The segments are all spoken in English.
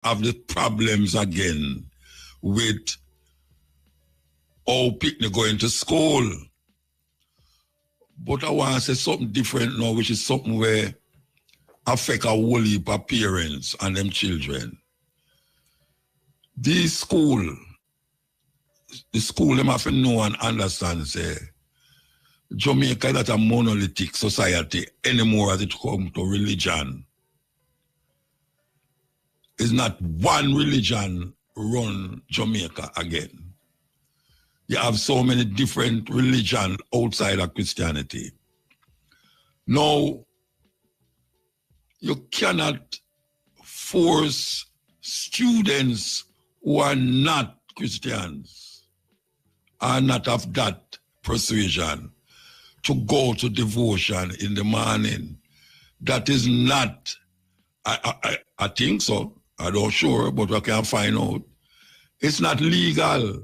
have the problems again with how people going to school. But I want to say something different now, which is something where affect a whole heap of parents and them children. The school them have to know and understand, say, Jamaica is not a monolithic society anymore as it comes to religion. It's not one religion run Jamaica again. You have so many different religions outside of Christianity. Now, you cannot force students who are not Christians, are not of that persuasion, to go to devotion in the morning. That is not, I think so, I'm not sure, but I can find out. It's not legal.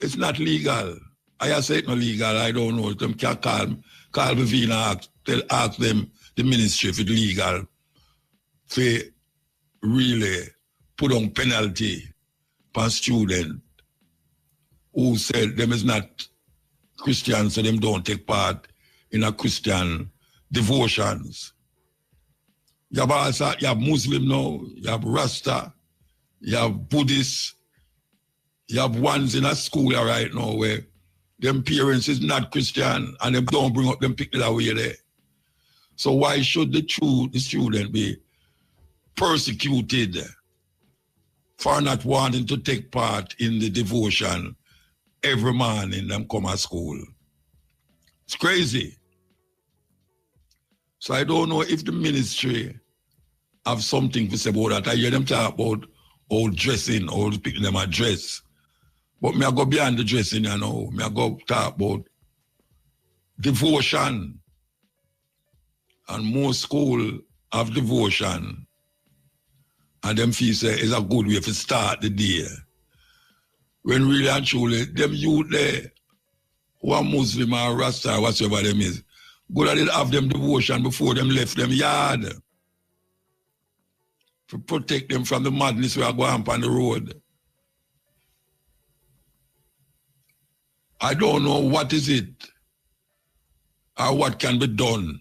It's not legal. I say it's not legal, I don't know. Them can call Vivina, ask them, the ministry, if it's legal, to really put on penalty for student who said them is not Christian, so them don't take part in a Christian devotions. You have Muslim now, you have Rasta, you have Buddhist, you have ones in a school right now where them parents is not Christian and them don't bring up them people away there. So why should the student be persecuted for not wanting to take part in the devotion every morning them come to school? It's crazy. So I don't know if the ministry have something to say about that. I hear them talk about old dressing, old people them a dress. But me I go beyond the dressing, you know. Me I go talk about devotion. And most school have devotion. And them feel say it's a good way to start the day. When really and truly, them youth there, who are Muslim or Rasta or whatever them is, good at it have them devotion before them left them yard. To protect them from the madness we are going on the road. I don't know what is it or what can be done.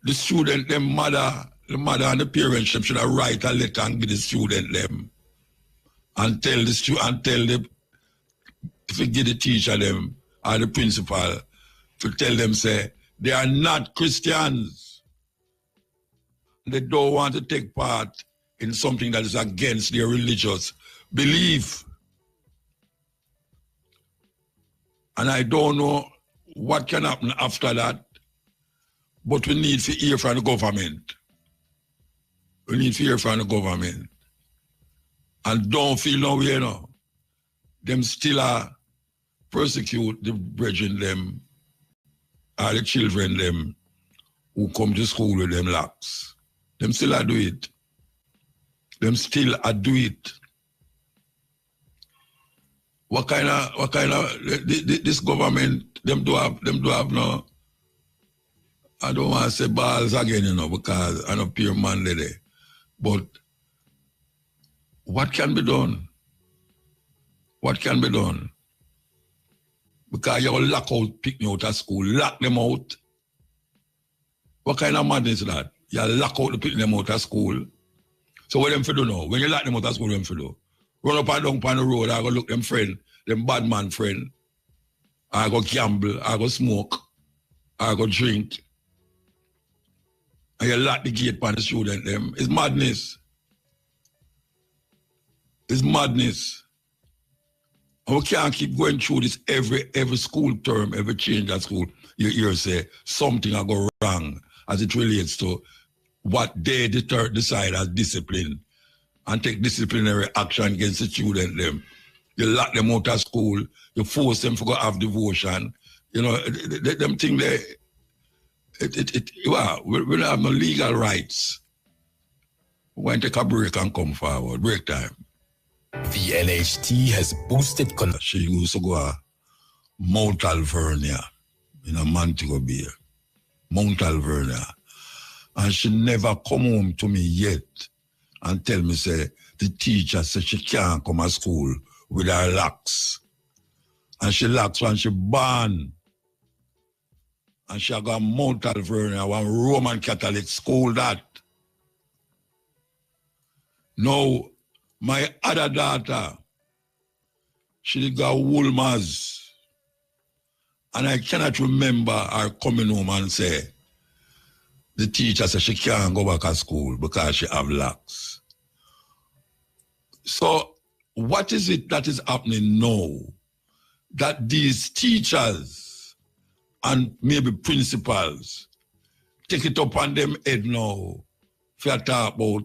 The student, the mother and the parents should have write a letter and give the student them and tell the student, if you give the teacher them or the principal to tell them, say, they are not Christians. They don't want to take part in something that is against their religious belief. And I don't know what can happen after that, but we need to hear from the government. We need to hear from the government. And don't feel no way, you know. Them still are persecute the brethren them, or the children them, who come to school with them locks. Them still are do it. Them still are do it. What kind of this government them do have no, I don't want to say balls again, you know, because I know pure man there. But what can be done? What can be done? Because you lock out, pick me out of school, lock them out. What kind of madness is that? You lock out the pick them out of school. So what them for do now? When you lock them out of school, what them for do? Run up and down on the road, I go look them friend, them bad man friend. I go gamble, I go smoke, I go drink. And you lock the gate for the student them. It's madness. It's madness. And we can't keep going through this every school term, every change at school. You hear say something will go wrong as it relates to what they decide as discipline and take disciplinary action against the student them. You lock them out of school, you force them to go have devotion. You know, them thing they, we don't have no legal rights. We're going to take a break and come forward. Break time. The NHT has boosted... She used to go to Mount Alvernia in a Montego Bay. Mount Alvernia. And she never come home to me yet and tell me, say, the teacher said she can't come to school with her locks. And she locks when she born. And she got Mount Alvernia, one Roman Catholic school that. Now, my other daughter, she got Woolmers. And I cannot remember her coming home and say, the teacher said she can't go back to school because she have locks. So what is it that is happening now that these teachers and maybe principals take it up on them head now for talk about,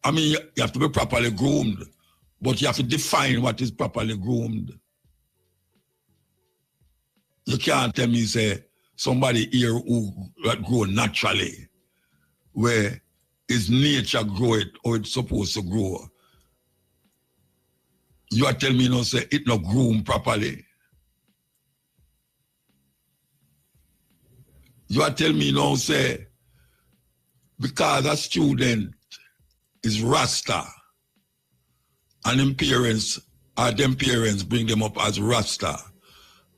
I mean, you have to be properly groomed, but you have to define what is properly groomed. You can't tell me, say, somebody here who grow naturally, where his nature grow it or it's supposed to grow. You are telling me, you know, say, it not groom properly. You are telling me, you know, say, because a student is Rasta, and them parents bring them up as Rasta,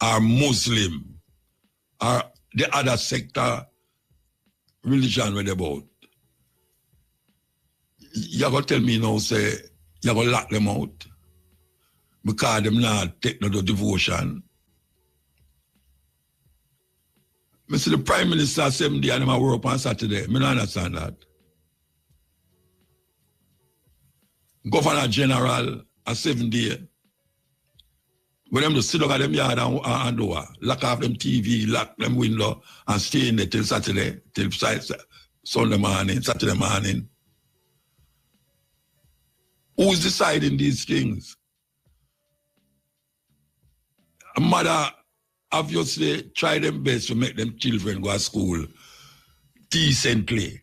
or Muslim, or the other sector religion where they about. You're going to tell me, you know, say, you're going to lock them out because them not take no devotion. I see the Prime Minister 7 days and them work on Saturday. I don't understand that. Governor General a 7 days. When them just sit down at them yard and door, lock off them TV, lock them window, and stay in there till Saturday, till Sunday morning, Saturday morning. Who's deciding these things? A mother obviously try them best to make them children go to school decently,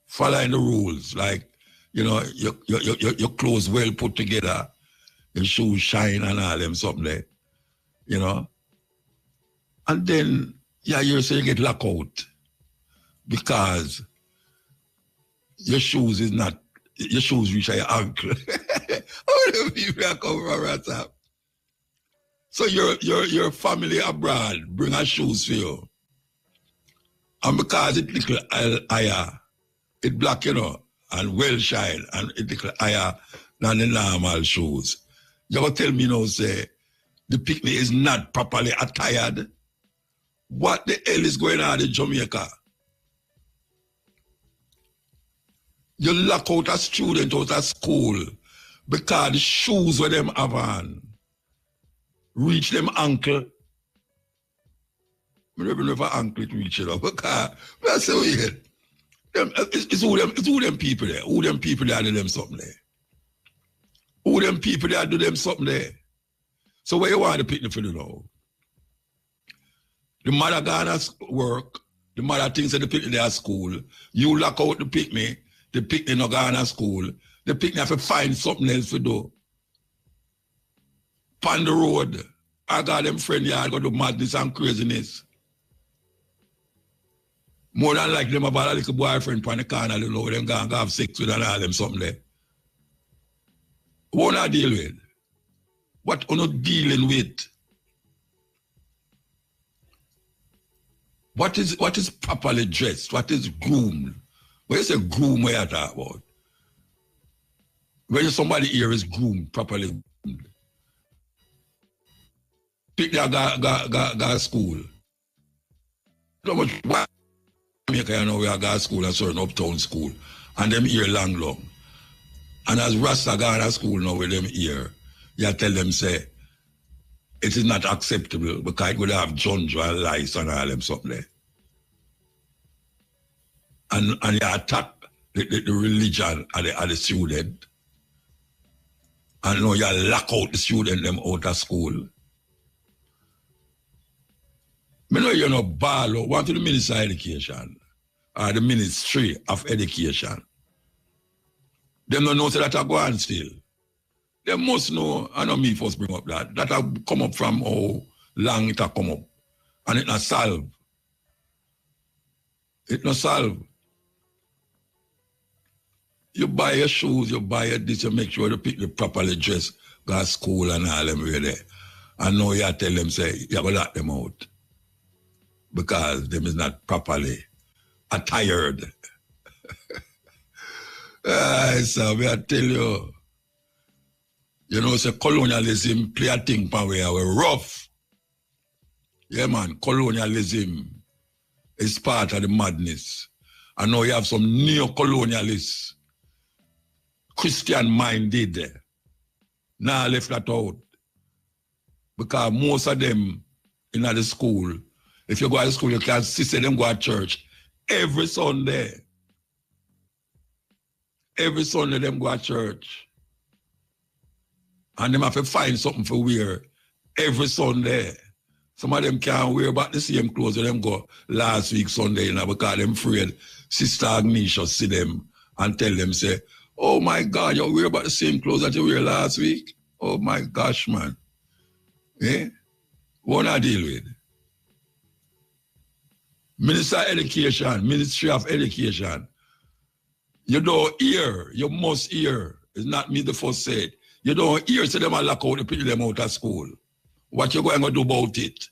following the rules, like, you know, your clothes well put together, your shoes shine and all them something there, you know. And then, yeah, you say you get locked out because your shoes reach your ankle. How do people come from WhatsApp? So your family abroad bring her shoes for you. And because it little higher, it black, you know, and well shine, and it little higher than the normal shoes. You gotta tell me, you know, say, the picnic is not properly attired. What the hell is going on in Jamaica? You lock out a student out of school because the shoes where them have on reach them ankle. I don't know if an ankle it reach it up. Because that's so weird. It's who them people there. Who them people there do them something there. Who them people there do them something there. So where you want the picnic for the now? The mother gone to work. The mother thinks that the picnic there at school. You lock out the picnic not gone to school. The picnic have to find something else to do. On the road, I got them friend yard go to madness and craziness. More than like them about a little boyfriend on the corner, you know, them going to have sex with and all them something there. What I deal with? What are not dealing with? What is properly dressed? What is groomed? When you say groom, what you talk about? When somebody here is groomed, properly groomed. Pick that go school. So much Jamaica, you know, we are go school, a certain uptown school, and them here long. And as Rasta go to school now with them here, you tell them, say, it is not acceptable because it would have junjo and lice and all them something there. And you attack the religion of the student. And now you lock out the student them out of school. I know you're not ball want to the Minister of Education or the Ministry of Education. Them don't know that I go on still. They must know, I know me first bring up that have come up from how long it have come up. And it not solve. It not solve. You buy your shoes, you buy your this, you make sure the people properly dressed, go to school and all them way there. And now you tell them, say, you have to lock them out. Because them is not properly attired. So I tell you, you know, say colonialism play a thing pan where we're rough. Yeah, man, colonialism is part of the madness. And now you have some neo-colonialists, Christian-minded. Now I left that out. Because most of them in the school, if you go to school, you can see them go to church every Sunday. Every Sunday them go to church. And them have to find something for wear every Sunday. Some of them can't wear about the same clothes that them go last week Sunday, you know, because them afraid Sister Agnesha see them and tell them, say, oh my God, you wear about the same clothes that you wear last week? Oh my gosh, man. Eh? What I deal with? Minister of Education, Ministry of Education. You don't hear, you must hear. It's not me the first said. You don't hear, so them a lock out, they put them out of school. What you going to do about it?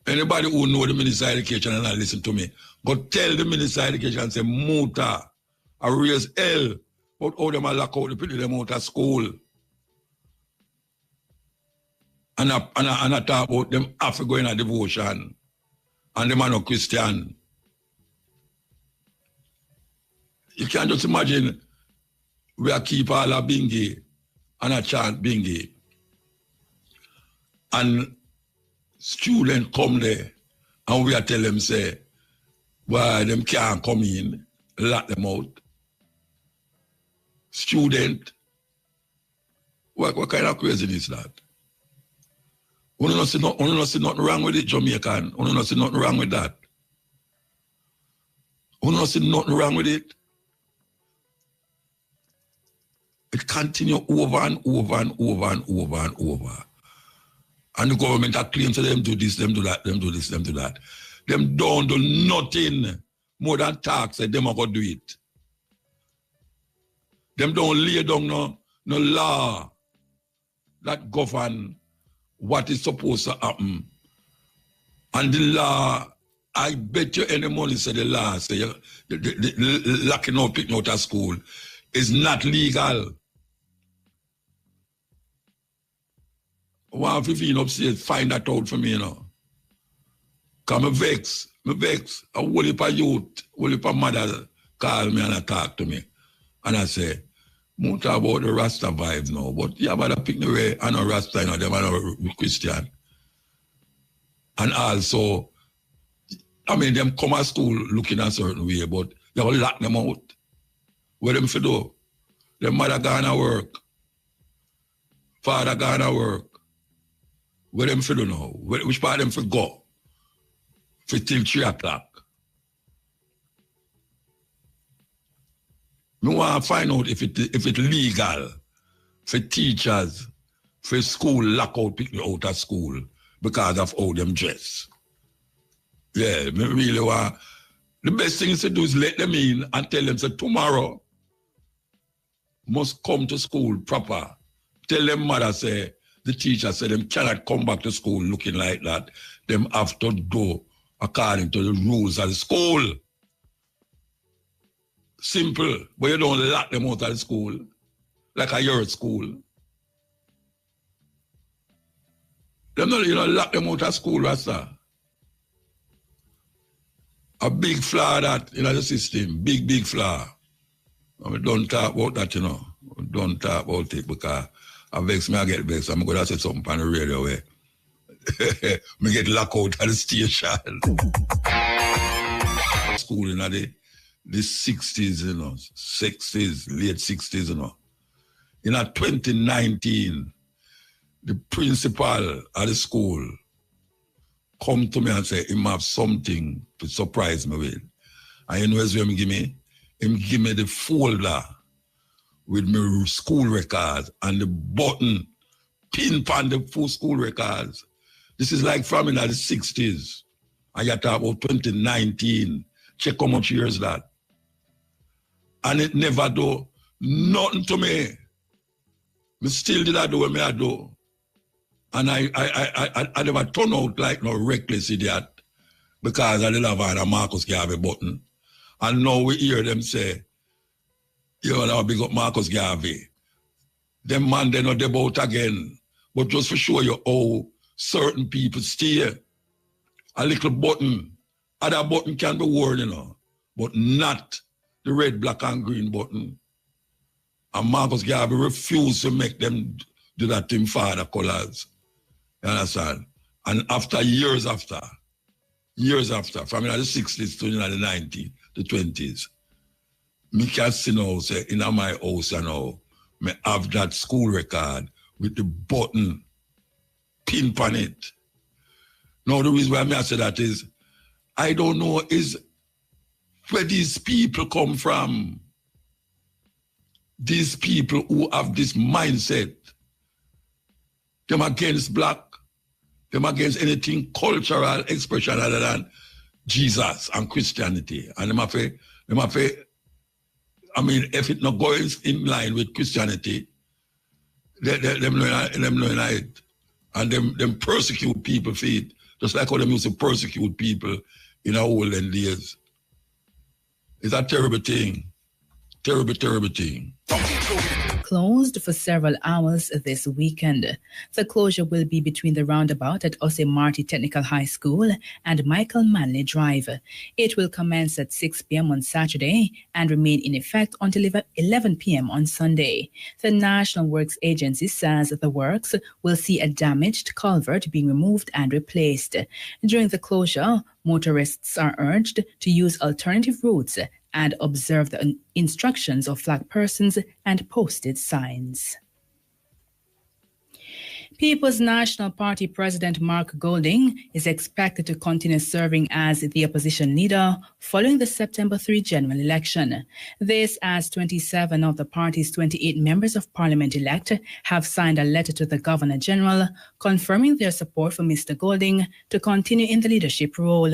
Anybody who know the Minister of Education and not listen to me, go tell the Minister of Education and say, Muta, I raise hell, but how them a lock out, they put them out of school. And I talk about them have to go in a devotion. And them are no Christian. You can't just imagine we are keep all a bingy and a chant bingy. And students come there and we are tell them, say, why them can't come in, lock them out. Student, what kind of craziness is that? We don't see nothing wrong with it, Jamaican. We don't see nothing wrong with that. We don't see nothing wrong with it. It continues over and over and over and over and over. And the government are claiming to them do this, them do that, them do this, them do that. Them don't do nothing more than talk, say them are going to do it. Them don't lay down no law that govern what is supposed to happen. And the law, I bet you any money say the law, say the locking out, picking out of school is not legal. One 15 upstairs, find that out for me, you know. Because me vex. A whole heap of youth, whole heap of mother call me and talk to me. And I say, Muta about the Rasta vibes now, but you have to pick the way and a Rasta, you know, them are no Christian. And also, I mean, them come to school looking a certain way, but you have to lock them out. What them for do? Them mother gone to work. Father gone to work. What them for do now? Which part them for go? For till 3 o'clock. I want to find out if it's legal for teachers, for school, lock out people out of school because of how them dress. Yeah, me really want. The best thing is to do is let them in and tell them, say, tomorrow must come to school proper. Tell them mother, say, the teacher said them cannot come back to school looking like that. Them have to do according to the rules of the school. Simple, but you don't lock them out of the school like a year at school. Them not, you don't lock them out of school, Rasta. A big flaw that in the system, big flaw. And we don't talk about that, you know. We don't talk about it because I vex me, I get vexed. I'm going to say something on the radio where me get locked out of the station. School in the 60s, you know, 60s, late 60s, you know. In 2019, the principal of the school come to me and say, he have something to surprise me with. And you know what him give me? Him give me the folder with my school records and the button pin on the full school records. This is like from in the 60s. And you talk about 2019. Check how much years that. And it never do nothing to me. Me still did I do what I do. And I never turn out like no reckless idiot because I didn't have a Marcus Garvey button. And now we hear them say, you know, big up Marcus Garvey. Them man, they not about again. But just to show you how certain people stay, a little button, other button can be worn, you know, but not the red, black, and green button. And Marcus Garvey refused to make them do that to him father colors. You understand? And after years after, from the 60s to the 90s, the 20s, me can see now, say, in my house, you know, me have that school record with the button pin on it. Now, the reason why I say that is, I don't know is where these people come from. These people who have this mindset, them against black, them against anything cultural expression other than Jesus and Christianity. And them have I mean, if it not going in line with Christianity, them know it. And them persecute people for it, just like how them used to persecute people in our olden days. It's a terrible thing. Terrible, terrible thing. Closed for several hours this weekend. The closure will be between the roundabout at Ose Marty Technical High School and Michael Manley Drive. It will commence at 6 p.m. on Saturday and remain in effect until 11 p.m. on Sunday. The National Works Agency says the works will see a damaged culvert being removed and replaced. During the closure, motorists are urged to use alternative routes and observe the instructions of flag persons and posted signs. People's National Party President Mark Golding is expected to continue serving as the opposition leader following the September 3 general election. This as 27 of the party's 28 members of parliament elect have signed a letter to the Governor General confirming their support for Mr. Golding to continue in the leadership role.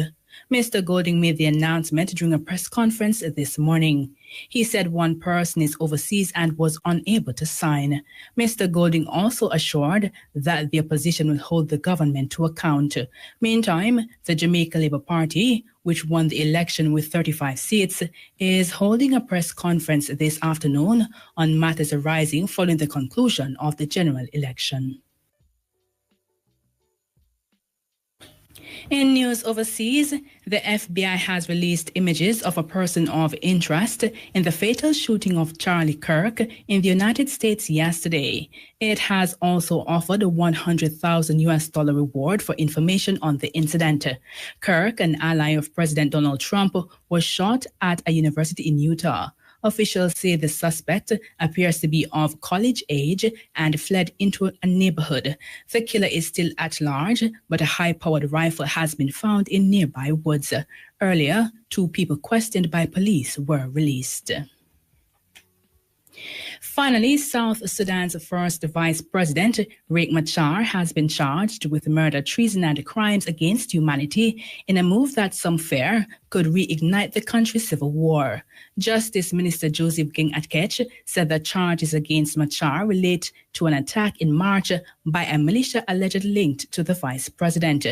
Mr. Golding made the announcement during a press conference this morning. He said one person is overseas and was unable to sign. Mr. Golding also assured that the opposition will hold the government to account. Meantime, the Jamaica Labour Party, which won the election with 35 seats, is holding a press conference this afternoon on matters arising following the conclusion of the general election. In news overseas, the FBI has released images of a person of interest in the fatal shooting of Charlie Kirk in the United States yesterday. It has also offered a $100,000 reward for information on the incident. Kirk, an ally of President Donald Trump, was shot at a university in Utah. Officials say the suspect appears to be of college age and fled into a neighborhood. The killer is still at large, but a high-powered rifle has been found in nearby woods. Earlier, 2 people questioned by police were released. Finally, South Sudan's first vice president, Riek Machar, has been charged with murder, treason, and crimes against humanity in a move that some fear could reignite the country's civil war. Justice Minister Joseph Ging Atkech said the charges against Machar relate to an attack in March by a militia allegedly linked to the vice president.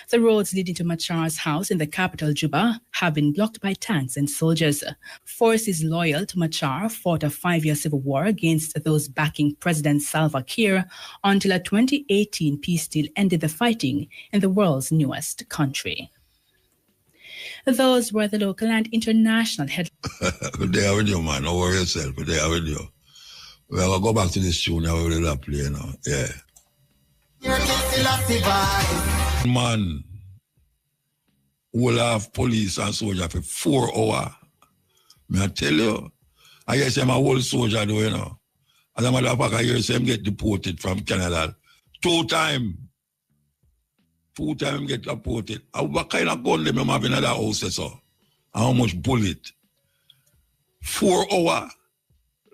The roads leading to Machar's house in the capital, Juba, have been blocked by tanks and soldiers. Forces loyal to Machar fought a 5-year civil war against those backing President Salva Kiir until a 2018 peace deal ended the fighting in the world's newest country. Those were the local and international headlines. Good day with you, man. Don't worry yourself. Good day with you. We'll go back to this tune now. We will play now. Yeah. Man will have police and soldier for 4 hours. May I tell you? I guess I'm a whole soldier, though, you know. As a matter of fact, I hear him get deported from Canada 2 times. 2 times get deported. What kind of gun them have in other houses, so? And how much bullet? 4 hours.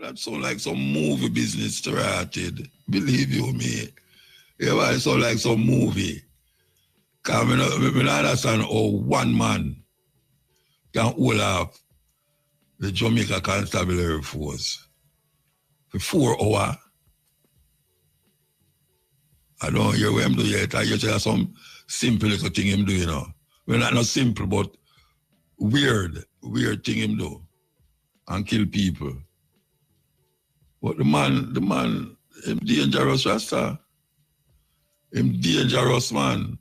That sounds like some movie business started. Believe you me. Yeah, it sounds like some movie. Because I don't understand how one man can hold off the Jamaica Constabulary Force for 4 hours. I don't hear what him do yet. I just hear some simple little thing him do, you know. Well, not simple, but weird thing him do. And kill people. But the man, him dangerous, Rasta. Him dangerous, man.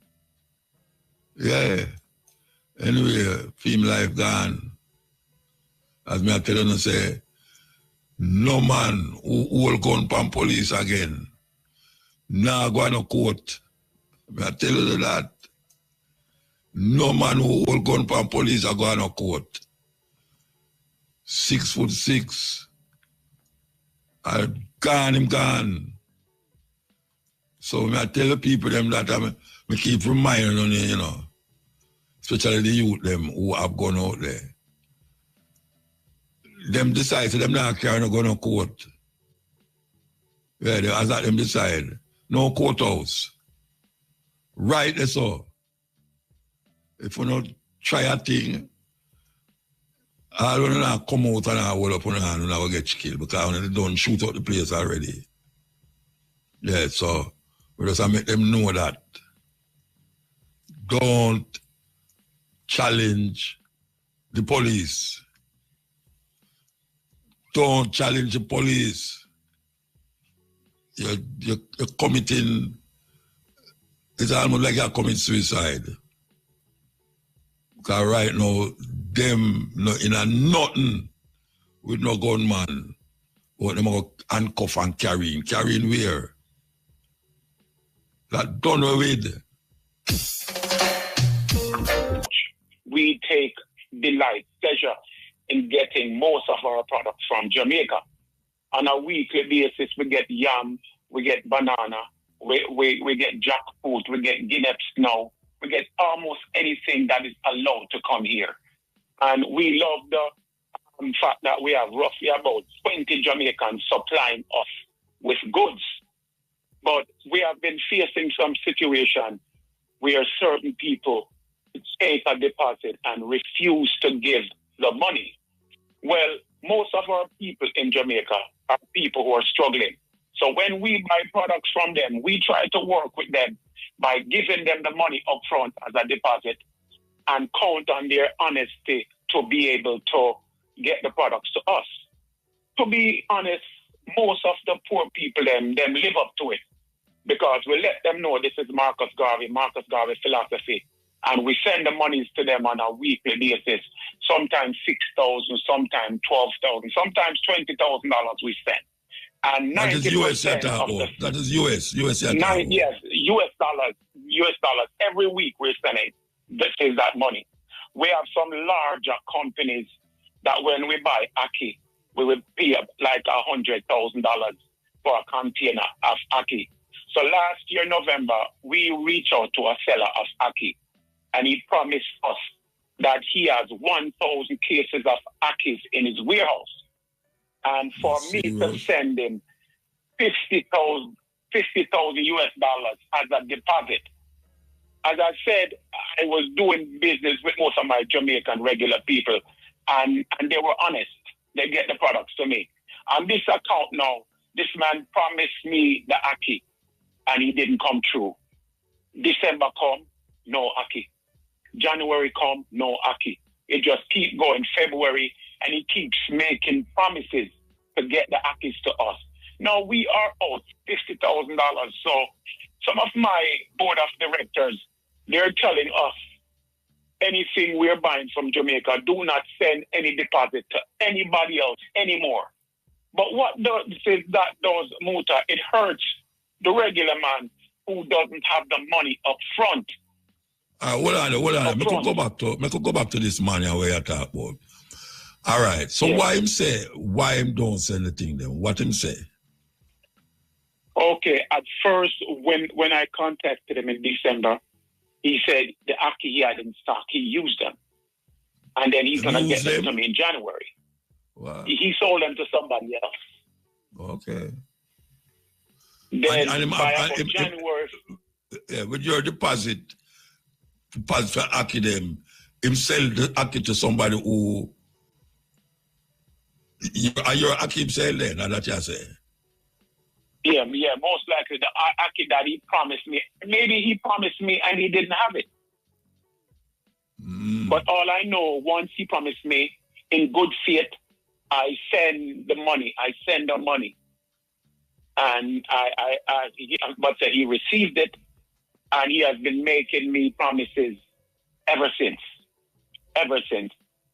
Yeah. Anyway, film life gone. As me I tell you, say, no man who hold gun pan police again. Nah go no court. I tell you that. No man who hold gun pan police a go no court. 6'6". Him gone. So I tell the people them that I keep reminding them, you know. Especially the youth them who have gone out there. Them decide, so them not carry no gun no court. Yeah, as that them decide. No courthouse. Right there, so. If you not try a thing, all when you come out and hold up on the hand, you will get killed because when they don't shoot out the place already. Yeah, so we just make them know that. Don't challenge the police. Don't challenge the police. You're committing, it's almost like you're committing suicide. Because right now, them in a nothing with no gunman. But them go handcuff and carrying. Carrying where? That done with. We take delight, pleasure in getting most of our products from Jamaica. On a weekly basis, we get yam, we get banana, we get jackfruit, we get guineas now. We get almost anything that is allowed to come here. And we love the fact that we have roughly about 20 Jamaicans supplying us with goods. But we have been facing some situation where certain people take a deposit and refuse to give the money. Well, most of our people in Jamaica are people who are struggling. So when we buy products from them, we try to work with them by giving them the money up front as a deposit and count on their honesty to be able to get the products to us. To be honest, most of the poor people, them live up to it because we let them know this is Marcus Garvey philosophy, and we send the monies to them on a weekly basis, sometimes $6,000, sometimes $12,000, sometimes $20,000 we send. And that is US that is US. Yes, US dollars. Every week we're sending that money. We have some larger companies that when we buy Ackee, we will pay like $100,000 for a container of Ackee. So last year, November, we reached out to a seller of Ackee, and he promised us that he has 1,000 cases of Ackees in his warehouse. And for me to send him $50,000 US as a deposit. As I said, I was doing business with most of my Jamaican regular people, and they were honest. They get the products to me. On this account now, this man promised me the Ackee, and he didn't come true. December come, no Ackee. January come, no Ackee. It just keep going. February, and he keeps making promises to get the Ackees to us. Now we are out $50,000. So some of my board of directors, they're telling us anything we're buying from Jamaica, do not send any deposit to anybody else anymore. But what that does, Muta, it hurts the regular man who doesn't have the money up front. Hold on. I could go back to this man where you talk about. All right. So why him don't send the thing then? What him say? Okay. At first, when I contacted him in December, he said the Ackee he had in stock, he used them. And then he's going to get them to me in January. Wow. He sold them to somebody else. Okay. Then by January... with your deposit for Ackee them, him sell the Ackee to somebody who You're Akib saying then, that you say? Yeah, most likely the Aki that he promised me. Maybe he promised me and he didn't have it. But all I know, once he promised me, in good faith, I send the money. And but he received it, and he has been making me promises ever since.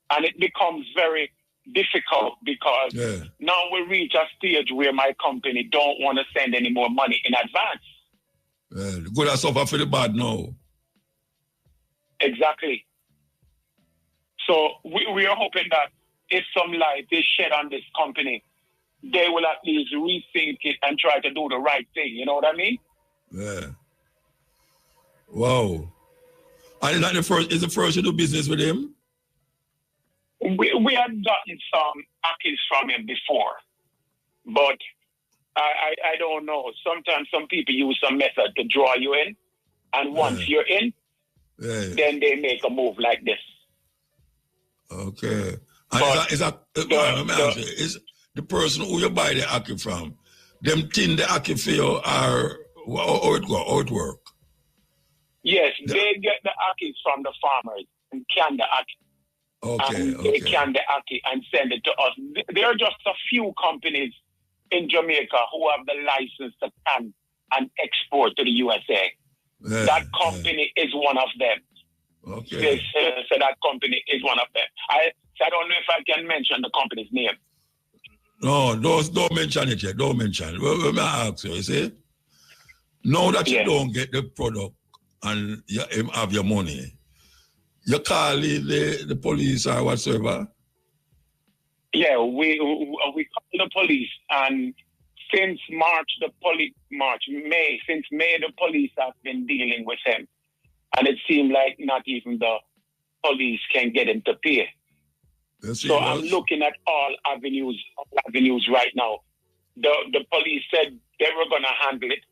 And it becomes very difficult because now we reach a stage where my company don't want to send any more money in advance. The good has suffer for the bad now. Exactly. So we are hoping that if some light is shed on this company, they will at least rethink it and try to do the right thing. You know what I mean? Yeah. Wow. And is the first you do business with him? We had gotten some Akis from him before, but I don't know. Sometimes some people use some method to draw you in, and once you're in, then they make a move like this. Okay. And is the person who you buy the Aki from, them tin the Aki for you, or how it work? Yes, they get the Akis from the farmers and can the Aki. They can the Aki and send it to us. There are just a few companies in Jamaica who have the license to can and export to the USA. That company is one of them. Okay. So that company is one of them. I don't know if I can mention the company's name. No, don't mention it yet. Don't mention it. Well, let me ask you, see? Now that you don't get the product and you have your money, you call the police or whatsoever? Yeah, we call the police, and since May, the police have been dealing with him. And it seemed like not even the police can get him to pay. So I'm looking at all avenues right now. The police said they were going to handle it,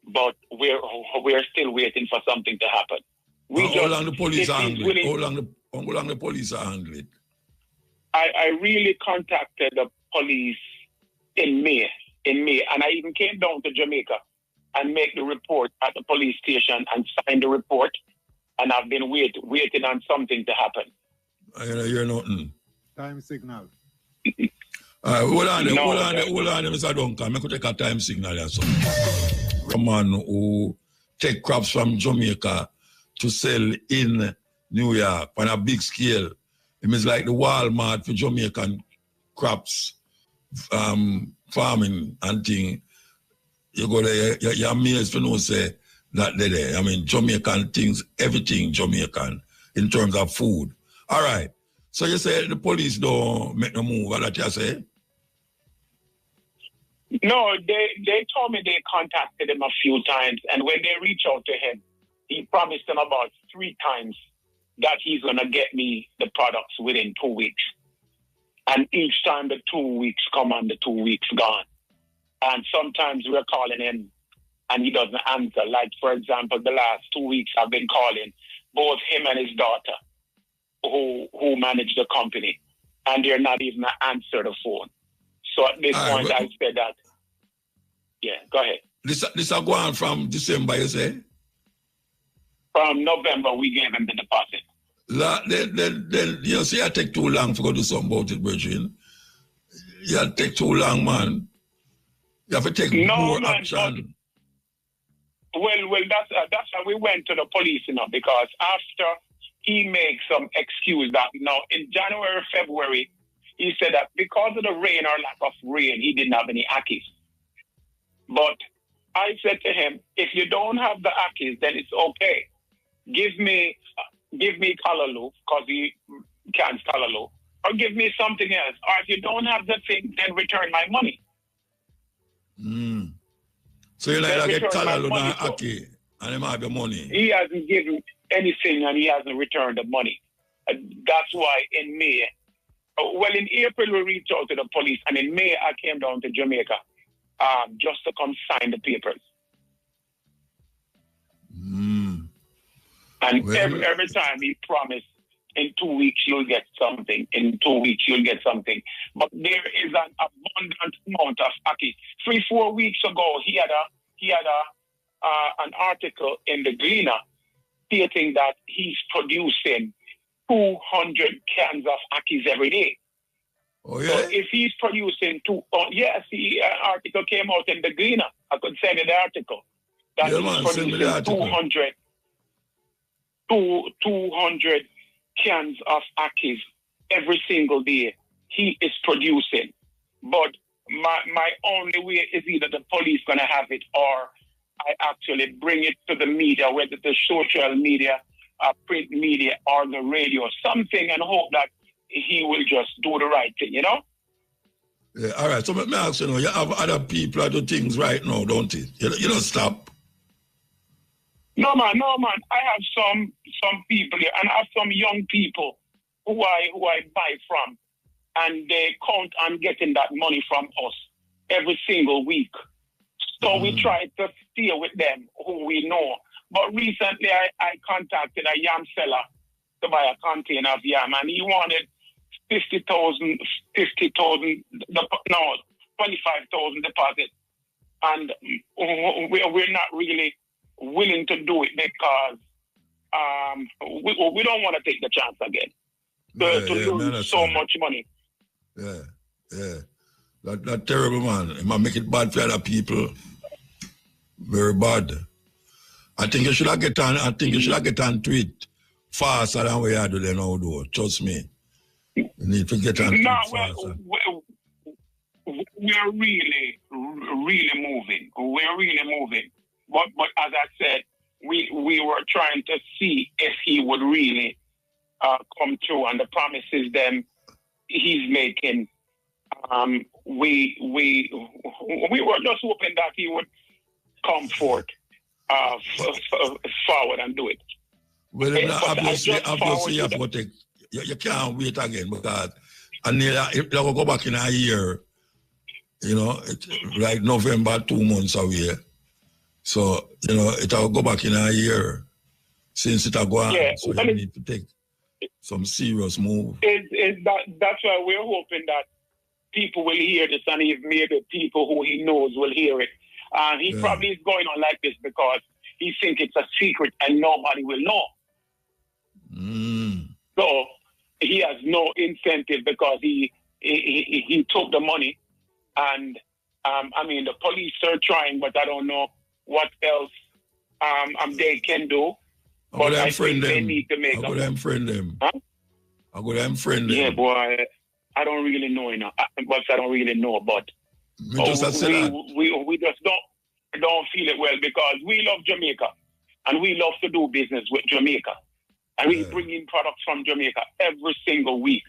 but we're still waiting for something to happen. How long the police are handling it? How long the police are handling it? I really contacted the police in May, and I even came down to Jamaica and make the report at the police station and sign the report, and I've been waiting on something to happen. I hear nothing. Time signal. Hold on, Mr. Duncan. I could take a time signal or something. A man who take crops from Jamaica to sell in New York on a big scale. It means like the Walmart for Jamaican crops, farming and thing. You go there, you're amazed to know say that they're there. I mean, Jamaican things, everything Jamaican in terms of food. All right. So you say the police don't make no move, that you say? No, they told me they contacted him a few times, and when they reached out to him, he promised them about 3 times that he's going to get me the products within 2 weeks. And each time the 2 weeks come and the 2 weeks gone. And sometimes we're calling him and he doesn't answer. Like, for example, the last 2 weeks I've been calling both him and his daughter who manage the company, and they're not even answer the phone. So at this point, I said that, go ahead. This are going from December, you say? From November, we gave him the deposit. Then you see, I take too long to go do something about it, Virgin. You take too long, man. You have to take more action. Well, that's how we went to the police, because after he made some excuse that now in January, February, he said that because of the rain or lack of rain, he didn't have any Akis. But I said to him, if you don't have the Akis, then it's okay. Give me Callaloo, because he can't Callaloo, or give me something else. Or if you don't have the thing, then return my money. So you like to get Callaloo and Aki, and him have the money? He hasn't given anything, and he hasn't returned the money. That's why in May, in April we reached out to the police, and in May I came down to Jamaica just to come sign the papers. And every time he promised in 2 weeks you'll get something. In 2 weeks you'll get something. But there is an abundant amount of ackee. 3-4 weeks ago, he had an article in the Gleaner stating that he's producing 200 cans of ackees every day. Oh yeah. So if he's producing yes, the article came out in the Gleaner. I could send you the article. That he's producing 200 cans of ackees every single day. He is producing. But my only way is either the police gonna have it or I actually bring it to the media, whether the social media, print media, or the radio, something, and hope that he will just do the right thing, you know? Yeah, all right. So let me ask you, you have other people that do things right now, don't you? You don't stop. No, man. I have some people here, and I have some young people who I buy from, and they count on getting that money from us every single week. So we try to steer with them who we know. But recently I contacted a yam seller to buy a container of yam, and he wanted 25,000 deposit. And we're not really willing to do it because we don't want to take the chance again to lose so much money. Yeah. That terrible, man. It might make it bad for other people. Very bad. I think you should have get on to it faster than we are doing now, though. Trust me. You need to get on to it faster. We're really moving. We're really moving. But as I said, we were trying to see if he would really come through on the promises them he's making. We were just hoping that he would come forward forward and do it. Well, obviously you have to take. You can't wait again because if they will go back in a year, you know, it's like November, 2 months away. So, you know, it will go back in a year since it will go on. Yeah, so you need to take some serious move. That's why we're hoping that people will hear this, and if maybe people who he knows will hear it. He probably is going on like this because he thinks it's a secret and nobody will know. So he has no incentive because he took the money, and I mean the police are trying, but I don't know what else they can do. But I think they need to make. I'm going to unfriend them. Huh? I'm going to unfriend them. Yeah, boy. I don't really know, you know. But I don't really know, but we just don't feel it well because we love Jamaica and we love to do business with Jamaica. And we bring in products from Jamaica every single week.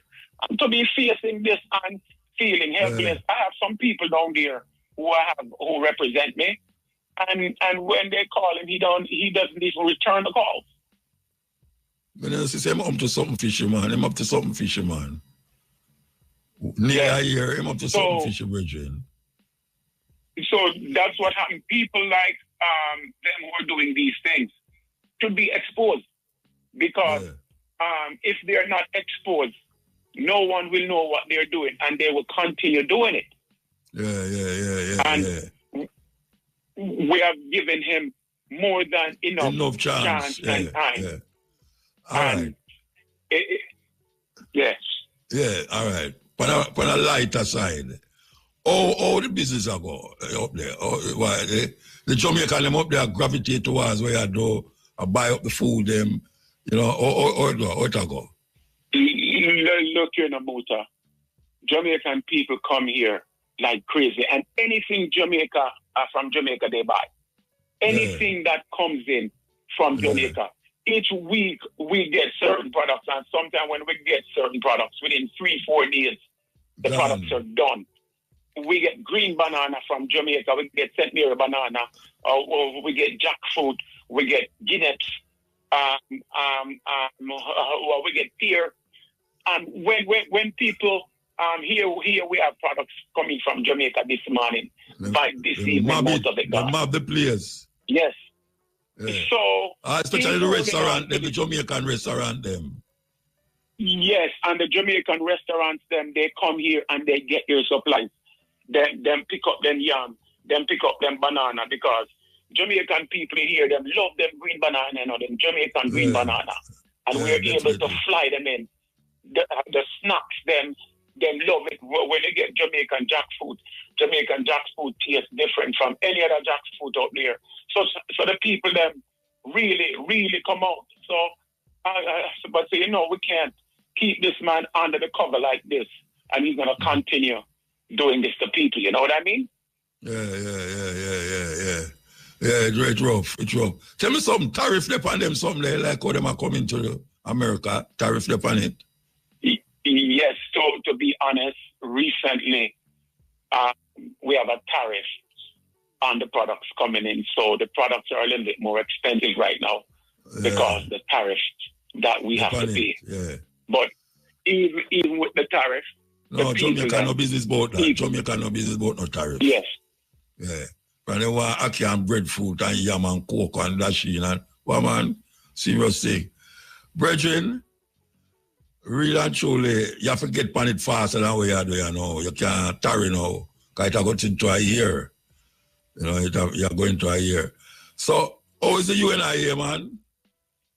And to be facing this and feeling helpless, I have some people down there who represent me. And when they call him, he doesn't even return the calls. But you see, I'm up to something fishy, man. I'm up to something fishy, man. Near a year, I'm up to something fishy, Virgin. So that's what happened. People like them who are doing these things should be exposed because if they're not exposed, no one will know what they're doing and they will continue doing it. We have given him more than enough chance and time. Yeah. All right. Yes. Yeah, all right. But on a lighter side, all the business are go up there. Why the Jamaican them up there gravitate towards where you do buy up the food them, you know, or it go. Look here, Namuta. Jamaican people come here like crazy, and anything Jamaica from Jamaica they buy. Anything that comes in from Jamaica. Each week we get certain products, and sometimes when we get certain products, within 3-4 days, the products are done. We get green banana from Jamaica, we get St. Mary banana, or we get jackfruit, we get guineas, we get pear. And when people here we have products coming from Jamaica this morning, by this evening, most of it gone. The players. Yes. Yeah. So especially the restaurant, the Jamaican restaurant them. Yes, and the Jamaican restaurants, they come here and they get their supplies. Them pick up them yam, them pick up them banana, because Jamaican people here, them love them green banana, them Jamaican green banana. And we're able to fly them in. The snacks, them love it when they get Jamaican jackfruit. Jamaican jackfruit tastes different from any other jackfruit out there. So the people, them really, really come out. So, but we can't keep this man under the cover like this, and he's going to continue doing this to people, you know what I mean? Yeah, it's rough. Tell me some tariff on them, something like how them are coming to America, tariff on it. Yes, so to be honest, recently we have a tariff on the products coming in, so the products are a little bit more expensive right now because the tariff that we have to pay. Yeah. But even with the tariff, no, Jamaica no business about that. Jamaica no business about no tariff. Yes. Yeah. But they want ackee and breadfruit and yam and cocoa and dasheen and man, serious thing. Brethren, really and truly, you have to get on it faster than what you do, you know. You can't tarry now, because it got into a year. You know, you're going to a year. So, how is the UNI here, man?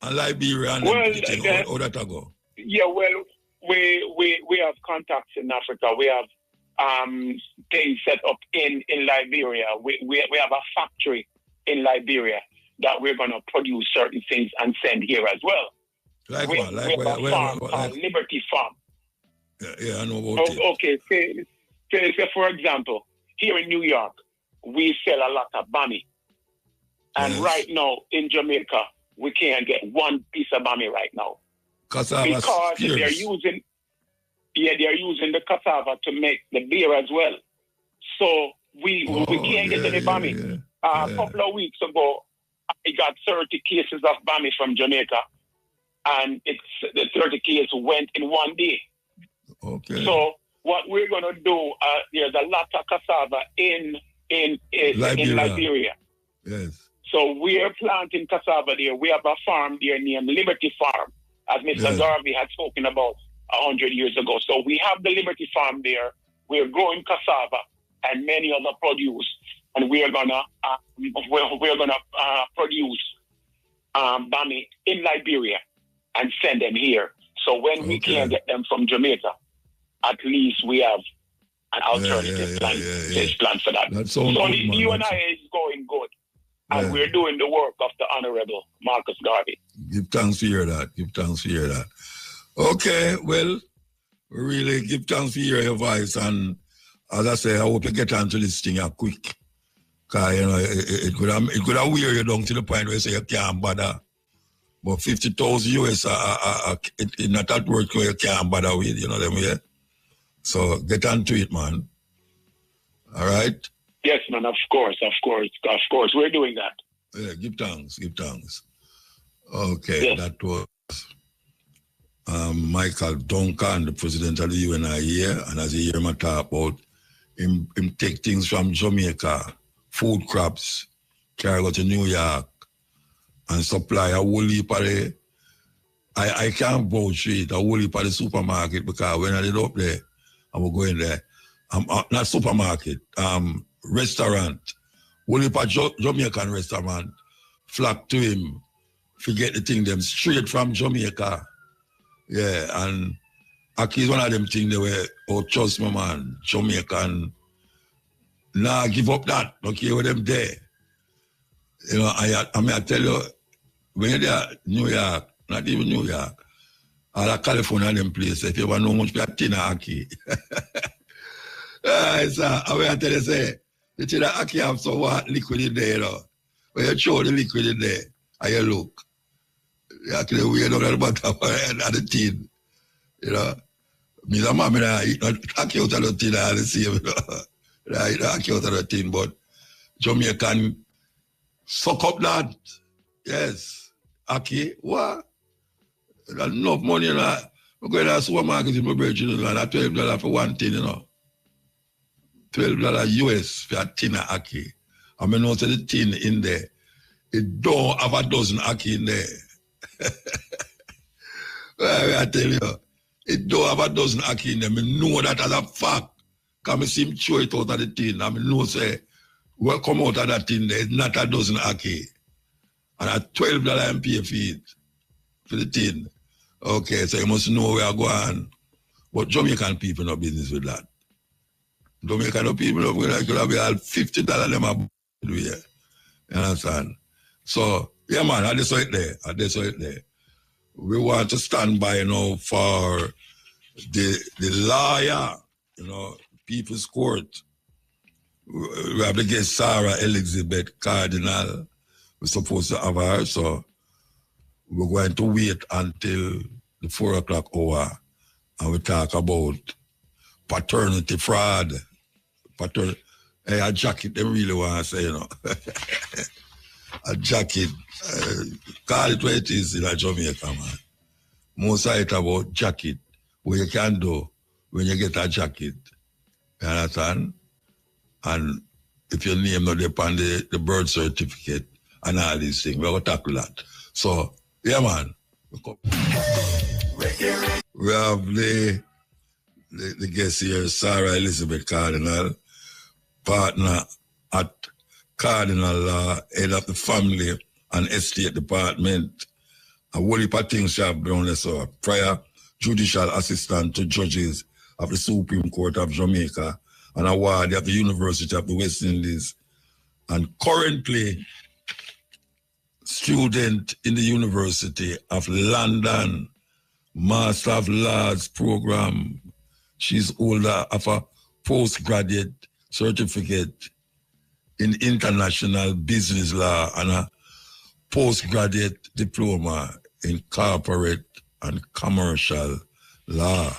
And Liberia and how that go? Yeah, well, we have contacts in Africa. We have things set up in Liberia. We have a factory in Liberia that we're going to produce certain things and send here as well. Like we what? Like Liberty Farm. Yeah, I know about it. Okay, say for example, here in New York, we sell a lot of bami. And right now in Jamaica, we can't get one piece of bami right now. Because they're using the cassava to make the beer as well. So we can't get any bami. A couple of weeks ago, I got 30 cases of bami from Jamaica. And the 30 cases went in one day. Okay. So what we're going to do, there's a lot of cassava in Liberia. Yes. So we're planting cassava there. We have a farm there named Liberty Farm, as Mr. Garvey had spoken about 100 years ago. So we have the Liberty Farm there. We're growing cassava and many other produce, and we're gonna produce bami in Liberia and send them here. So when we can't get them from Jamaica, at least we have an alternative plan for that. So the UNI is going good. And we're doing the work of the Honorable Marcus Garvey. Give thanks to hear that. Okay, well, we really give thanks to hear your voice. And as I say, I hope you get onto this thing quick. Because, you know, it could have wear you down to the point where you say you can't bother. But 50,000 US it's not that work where you can't bother with, you know them, yeah? So get onto it, man. All right? Yes, man, of course. We're doing that. Yeah, give thanks. Okay, that was Michael Duncan, the president of the UNI here, and as you hear me talk about him take things from Jamaica, food crops, carry go to New York, and supply a whole heap of the, I can't vouch for it, a whole heap of the supermarket, because when I did up there, I will go in there, not supermarket, restaurant, whole heap of Jamaican restaurant, flock to him, forget the thing them straight from Jamaica. Yeah, and Aki is one of them things they were, oh, trust me, man, Jamaican, nah, give up that, okay, with them there. You know, I mean, I tell you, when you're there, New York, not even New York, all of California, them places, if you want to know much about Tina Aki. I tell you, say, the Tina Aki have some liquid in there, you know. When you throw the liquid in there, and you look, you actually weird on the bottom of the tin, you know. Me and Mama, I eat not Aki out of the tin, I see him, you know. I eat Aki out of the tin, but Jamaican suck up that. Yes. Aki, what? There's enough money, you know. I'm going to the supermarket in my virgin, you know, and $12 for one tin, you know. $12 US for a tin of Aki. I mean, also the tin in there. It don't have a dozen Aki in there. I tell you, It don't have a dozen Aki in them. I know that as a fact. Because I see him throw it out of the tin. I know say, what come out of that tin there is not a dozen Aki. And at $12 I'm pay for it. For the tin. Okay, so you must know where I go on. But Jamaican people no business with that. Jamaican people no business. Could have all $50 them a do here. You understand? So, yeah man, I just saw it there. We want to stand by, for the lawyer, People's Court. We have to get Sarah Elizabeth Cardinal. We're supposed to have her, so we're going to wait until the 4 o'clock hour and we talk about paternity fraud. Hey, a jacket, they really want to say, a jacket. Call it what it is in Jamaica, man. Most of it about jacket, what you can do when you get a jacket. You understand? And if your name not depend on the birth certificate and all these things, we're going to tackle that. So, yeah, man. We have the guest here, Sarah Elizabeth Cardinal, partner at Cardinal Law, head of the family and estate department. A whole heap of things she have done there, so prior judicial assistant to judges of the Supreme Court of Jamaica, and award at the University of the West Indies, and currently student in the University of London, Master of Laws program. She's holder of a postgraduate certificate in international business law and a postgraduate diploma in corporate and commercial law.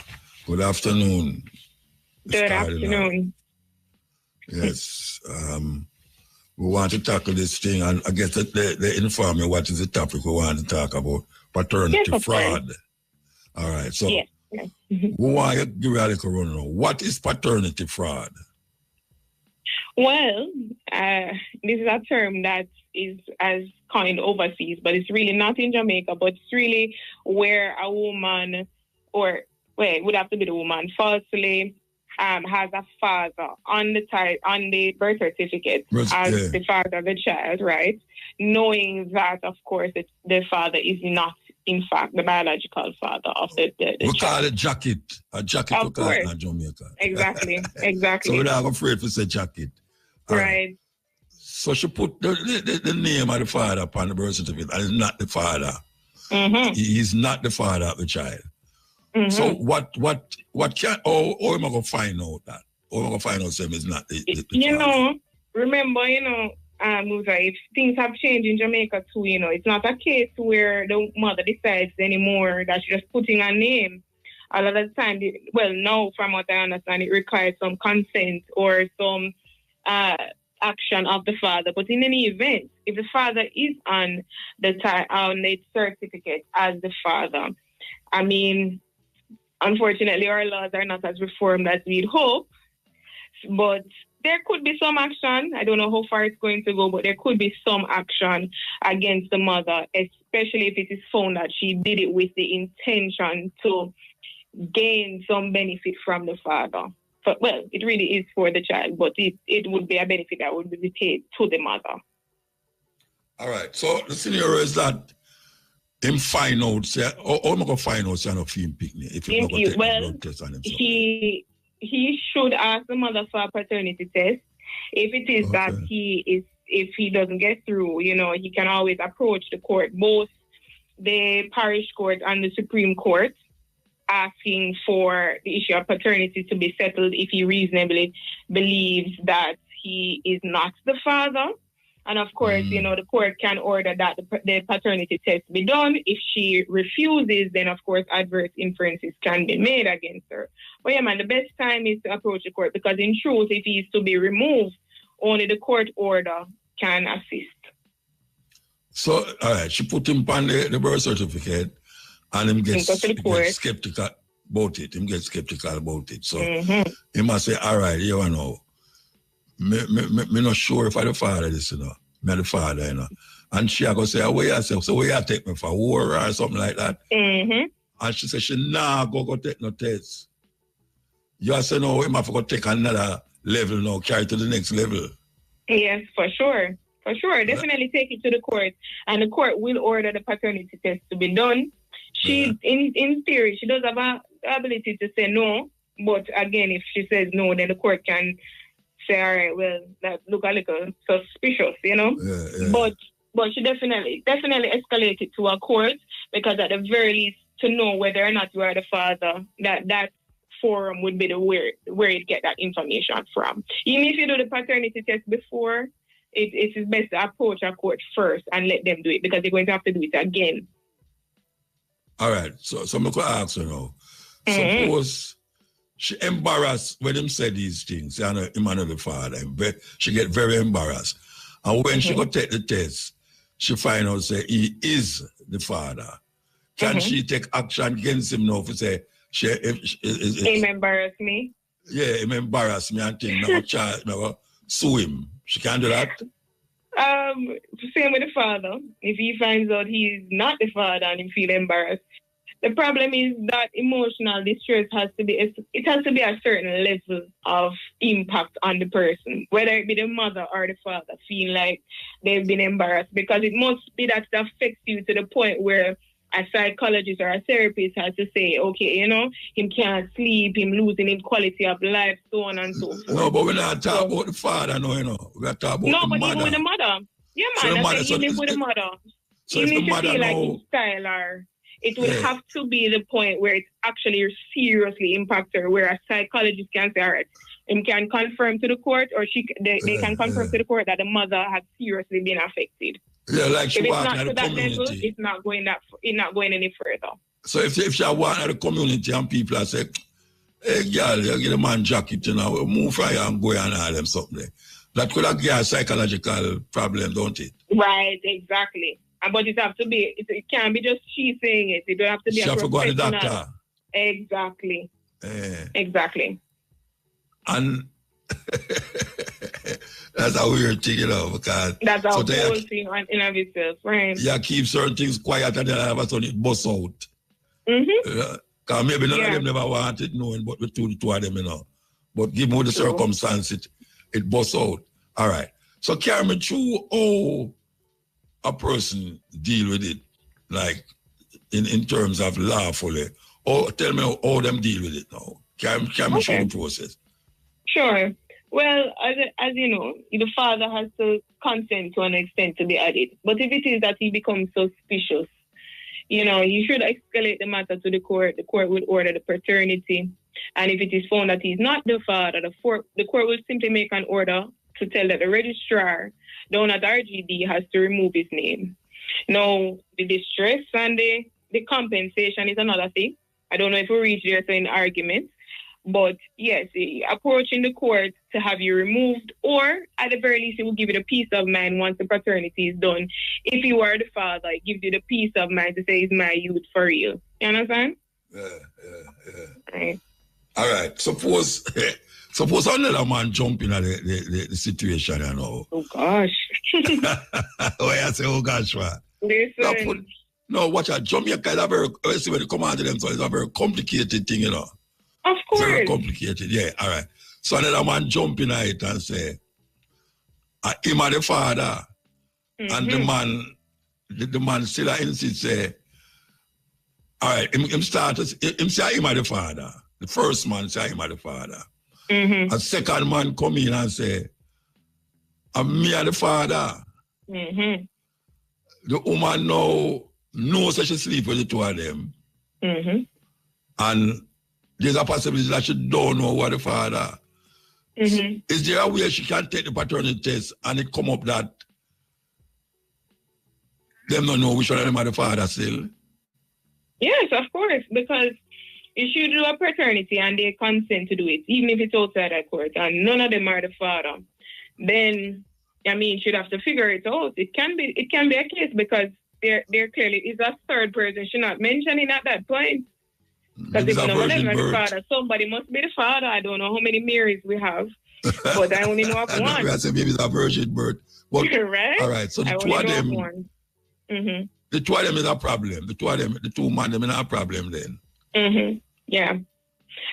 Good afternoon. Good afternoon. Yes. We want to tackle this thing, and I guess that they inform me what is the topic we want to talk about. Paternity fraud. All right. So yes. we want to give you a little rundown. What is paternity fraud? Well, this is a term that is as coined overseas, but it's really not in Jamaica, but it's really where a woman, it would have to be the woman, falsely has a father on the birth certificate as the father of the child, right? Knowing that, of course, the father is not, in fact, the biological father of the we child. Call it jacket. A jacket of we call it in Jamaica. Exactly. So we're not afraid to say jacket. Right. So she put the name of the father upon the birth certificate, and it's not the father. Mm-hmm. He's not the father of the child. Mm-hmm. So what can, or am I going to find out that? Or am I going to find out him is not the father? Remember, if things have changed in Jamaica too, it's not a case where the mother decides anymore that she's just putting a name. A lot of the time, now from what I understand, it requires some consent or some action of the father. But in any event, if the father is on the certificate as the father, I mean, unfortunately, our laws are not as reformed as we'd hope, but there could be some action. I don't know how far it's going to go, but there could be some action against the mother, especially if it is found that she did it with the intention to gain some benefit from the father. But, it really is for the child, but it would be a benefit that would be paid to the mother. All right. So the scenario is that him find out, say, how am I going to find out say, I'm not feeling picnic if he's not going to take a blood test on himself? He should ask the mother for a paternity test. If it is that if he doesn't get through, he can always approach the court, both the parish court and the Supreme Court, asking for the issue of paternity to be settled if he reasonably believes that he is not the father. And of course, the court can order that the paternity test be done. If she refuses, then of course adverse inferences can be made against her. But the best time is to approach the court, because in truth, if he is to be removed, only the court order can assist. So, all right, she put him on the birth certificate, and him gets skeptical about it. So he must say, all right, me not sure if I'm the father this, Me the father, And she go say, so where you take me for war or something like that? Mm-hmm. And she said she nah go take no test. You say no, we have to go take another level now, carry to the next level. Yes, for sure. For sure. Definitely take it to the court. And the court will order the paternity test to be done. She, in theory, she does have the ability to say no. But again, if she says no, then the court can say, all right, well, that look a little suspicious, you know? But she definitely escalate it to a court, because at the very least, to know whether or not you are the father, that forum would be the where you get that information from. Even if you do the paternity test before, it is best to approach a court first and let them do it, because they're going to have to do it again. All right. So I'm going to ask her now. Suppose she embarrassed when him said these things, him and the father. She get very embarrassed. And when she go take the test, she find out say he is the father. Can she take action against him now to say, him embarrass me? Yeah, him embarrass me and thing. Now sue him. She can do that? Same with the father. If he finds out he's not the father and he feel embarrassed, the problem is that emotional distress has to be a certain level of impact on the person, whether it be the mother or the father feel like they've been embarrassed, because it must be that it affects you to the point where a psychologist or a therapist has to say, okay, you know, him can't sleep, him losing his quality of life, so on and so forth. No, but we're not talking about the father, no, you know. We're talking about the mother. No, but even with the mother. Yeah, man, even with the mother. So even if if the mother you feel like his style or it will have to be the point where it actually seriously impacts her, where a psychologist can say, all right, him can confirm to the court, or they can confirm to the court that the mother has seriously been affected. Yeah, like she if it's walking not at to the that community. level, it's not going any further. So if she walking at the community and people are saying, hey, girl, you get a man jacket, you know, move from here and go and all them something. That could have got a psychological problem, don't it? Right, exactly. But it have to be, it can't be just she saying it. It will have to be she a have to go to the professional. doctor. Exactly. Exactly. And that's a weird thing, you know, because that's a whole thing in of itself, right? Yeah, keep certain things quiet and then all of a sudden it busts out. Because maybe none of them never wanted knowing, but the two of them, you know. But given the circumstance, it busts out. All right. So carry me through how a person deal with it, like in terms of lawfully. Or tell me how them deal with it now. Carry me through the process. Sure. Well, as you know, the father has to consent to an extent to be added. But if it is that he becomes suspicious, you know, you should escalate the matter to the court. The court would order the paternity. And if it is found that he's not the father, the court will simply make an order to tell that the registrar down at RGD has to remove his name. Now, the distress and the compensation is another thing. I don't know if we reach there in arguments. But yes, approaching the court to have you removed, or at the very least, it will give you the peace of mind once the paternity is done. If you are the father, it gives you the peace of mind to say, it's my youth for real. You understand? Yeah. Right. All right. Suppose another man jump in at the situation, you know. Oh, gosh. Why I say, oh, gosh, man. Listen. No, watch out. Jamaica is a very, see when they come out to them, so it's a very complicated thing, you know. Of course. Very complicated, yeah. All right. So another man jump in it and say, him and the father, and the man still insists, say, all right, him say him and the father. The first man say him and the father. A second man come in and say, me and the father. The woman knows that she sleep with the two of them. And there's a possibility that she don't know what the father. Is there a way she can take the paternity test and it come up that them don't know which one of them are the father still? Yes, of course, because if you do a paternity and they consent to do it, even if it's outside the court and none of them are the father, then you should have to figure it out. It can be a case because there clearly is a third person she's not mentioning at that point. Because if none of them are the father, somebody must be the father. I don't know how many Marys we have, but I only know of one. I said maybe it's a virgin birth. But, right? All right, so the two of them, The two of them is a problem. The two men, them is a problem then. Mm-hmm. Yeah.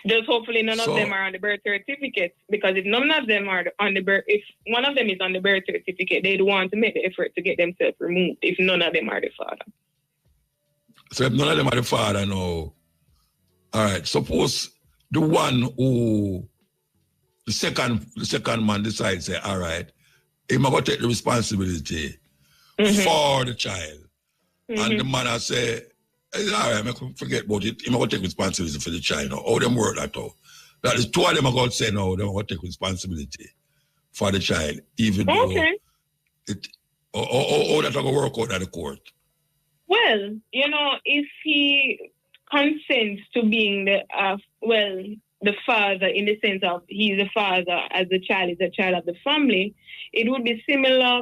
Just hopefully none of them are on the birth certificate, because if none of them are on the birth, if one of them is on the birth certificate, they'd want to make the effort to get themselves removed if none of them are the father. So if none of them are the father, no. All right. Suppose the one who, the second man decides, say, all right, he's going to take the responsibility for the child. And the man say, all right, I can forget about it. I'm going to take responsibility for the child. How them work that out? That is two of them are going to say no, they're going to take responsibility for the child, even though it, or that's going to work out at the court. Well, if he consents to being the father, in the sense of he's the father as the child is a child of the family, it would be similar,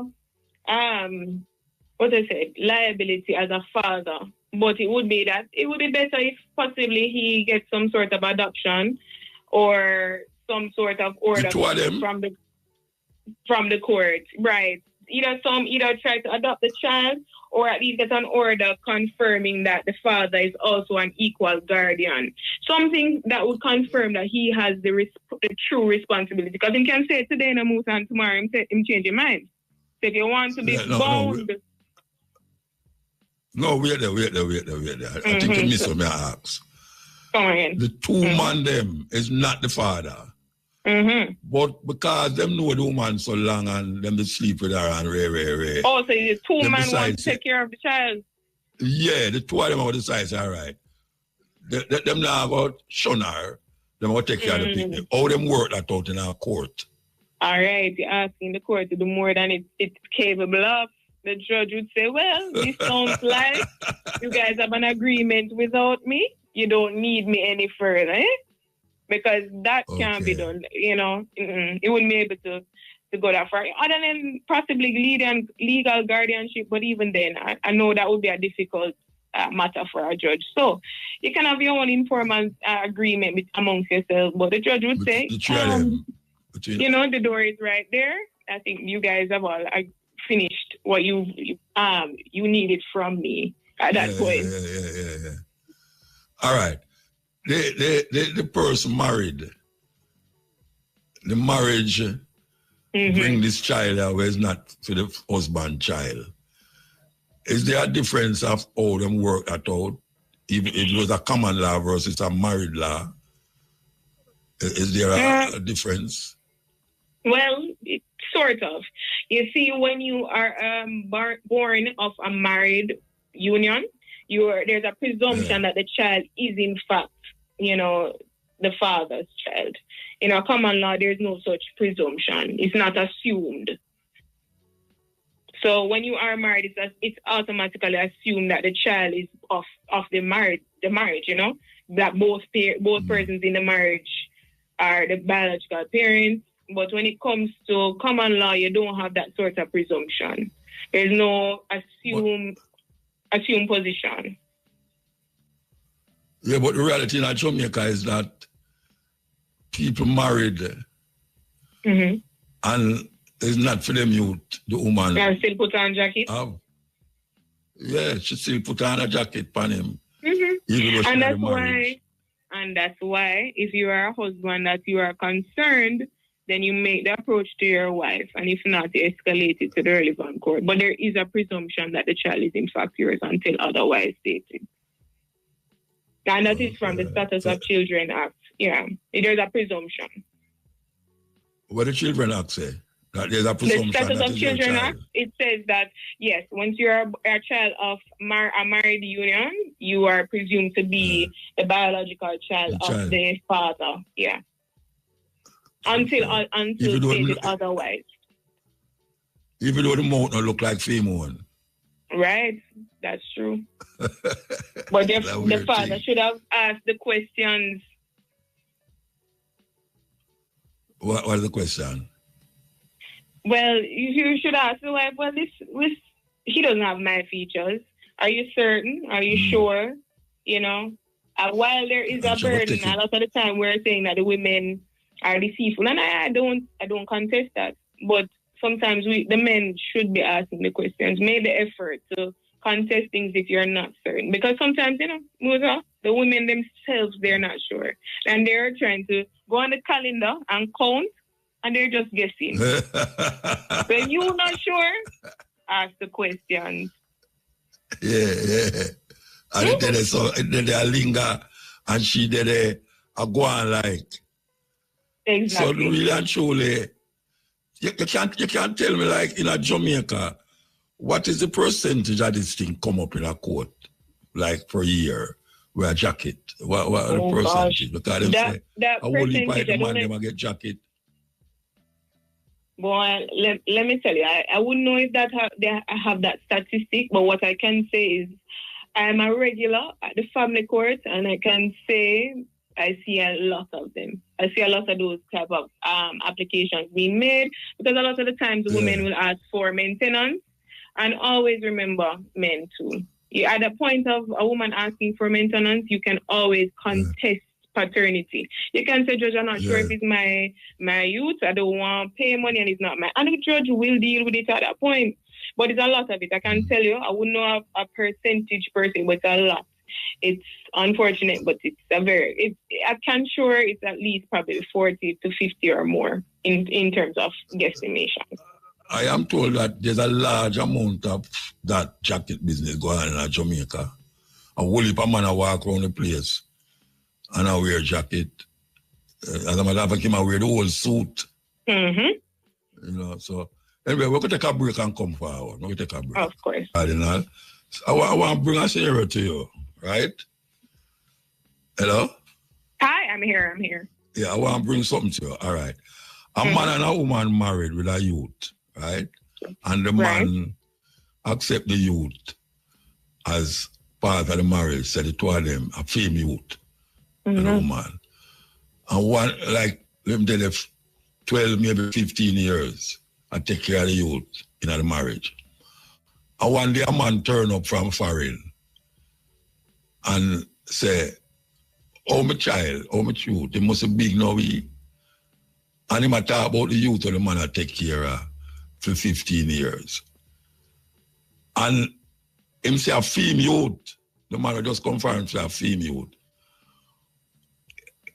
liability as a father. But it would be better if possibly he gets some sort of adoption or some sort of order from the court. Right. Either try to adopt the child or at least get an order confirming that the father is also an equal guardian. Something that would confirm that he has the true responsibility. Because he can say today in a moot and tomorrow him change your mind. So if you want to be bound... No, wait there. I think you missed what I asked. Come on. The two man them is not the father. But because them know the woman so long and them they sleep with her and ray. Oh, so the two man want to take care of the child? Yeah, the two of them are decide, all right. Them now about shun her, them about take care of the people. How them work that out in our court? All right, you're asking the court to do more than it's capable of. The judge would say, well, this sounds like you guys have an agreement without me. You don't need me any further, because that can't be done. It wouldn't be able to go that far. Other than possibly legal guardianship, but even then, I know that would be a difficult matter for a judge. So you can have your own informal agreement amongst yourselves, but the judge would say, the door is right there. I think you guys have all finished what you needed from me at that point. Yeah. All right. The person married. The marriage bring this child out where it's not for the husband child. Is there a difference of how them work at all? If it was a common law versus a married law, is there a difference? Well, sort of. You see, when you are born of a married union, there's a presumption that the child is in fact, the father's child. In our common law, there's no such presumption. It's not assumed. So when you are married, it's automatically assumed that the child is of the marriage, that both persons in the marriage are the biological parents. But when it comes to common law, you don't have that sort of presumption. There's no assumed position. Yeah, but the reality in Jamaica is that people married and it's not for them youth, the woman. And still put on jacket? Yeah, she still put on a jacket on him. And that's why, if you are a husband that you are concerned, then you make the approach to your wife, and if not, you escalate it to the relevant court. But there is a presumption that the child is in fact yours until otherwise stated. And that is from the Status of Children Act. Yeah, there's a presumption. What the Children Act say? That there's a presumption. The Status of Children Act, it says that, yes, once you're a child of a married union, you are presumed to be the biological child of the father. Yeah. Until stated otherwise. Even though the mouth don't look like female. Right, that's true. But the father should have asked the questions. What is the question? Well, you should ask the wife, well, he doesn't have my features. Are you certain? Are you sure? While there is a burden, a lot of the time we're saying that the women are deceitful, and I don't contest that. But sometimes the men should be asking the questions, make the effort to contest things if you're not certain. Because sometimes, Musa, the women themselves, they're not sure. And they're trying to go on the calendar and count, and they're just guessing. When you're not sure, ask the questions. Yeah. And then they linger, and she did a go on like. Exactly. So really and truly, you can't tell me like in a Jamaica, what is the percentage of this thing come up in a court, like per year, with a jacket? What the percentage? Because they say, I will leave by the man, them get jacket. Boy, let me tell you, I wouldn't know if they have that statistic, but what I can say is I'm a regular at the family court, and I can say I see a lot of them. I see a lot of those type of applications being made, because a lot of the times women will ask for maintenance, and always remember men too. At the point of a woman asking for maintenance, you can always contest paternity. You can say, Judge, I'm not sure if it's my youth, I don't want to pay money and it's not mine. And the judge will deal with it at that point. But it's a lot of it. I can tell you, I wouldn't know a percentage per se, but it's a lot. It's unfortunate, but it's I can sure it's at least probably 40 to 50 or more in terms of guesstimation. I am told that there's a large amount of that jacket business going on in Jamaica. A whole heap of man walk around the place and I wear a jacket. As a matter of fact, I wear the whole suit. Mm-hmm. So anyway, we're going to take a break and come forward. We're going to take a break. Of course. Cardinal. So I want to bring a scenario to you, right? Hello? Hi, I'm here. Yeah, I want to bring something to you. All right. A man and a woman married with a youth, right? And the man accept the youth as part of the marriage, said the two of them, a female youth and a woman. And one, like, let me tell you, 12, maybe 15 years, I take care of the youth in the marriage. And one day a man turn up from foreign and say, oh, my child, oh, my youth, they must be big now. And he might talk about the youth of the man I take care of for 15 years. And him say a female youth, the man just confirmed say a female youth.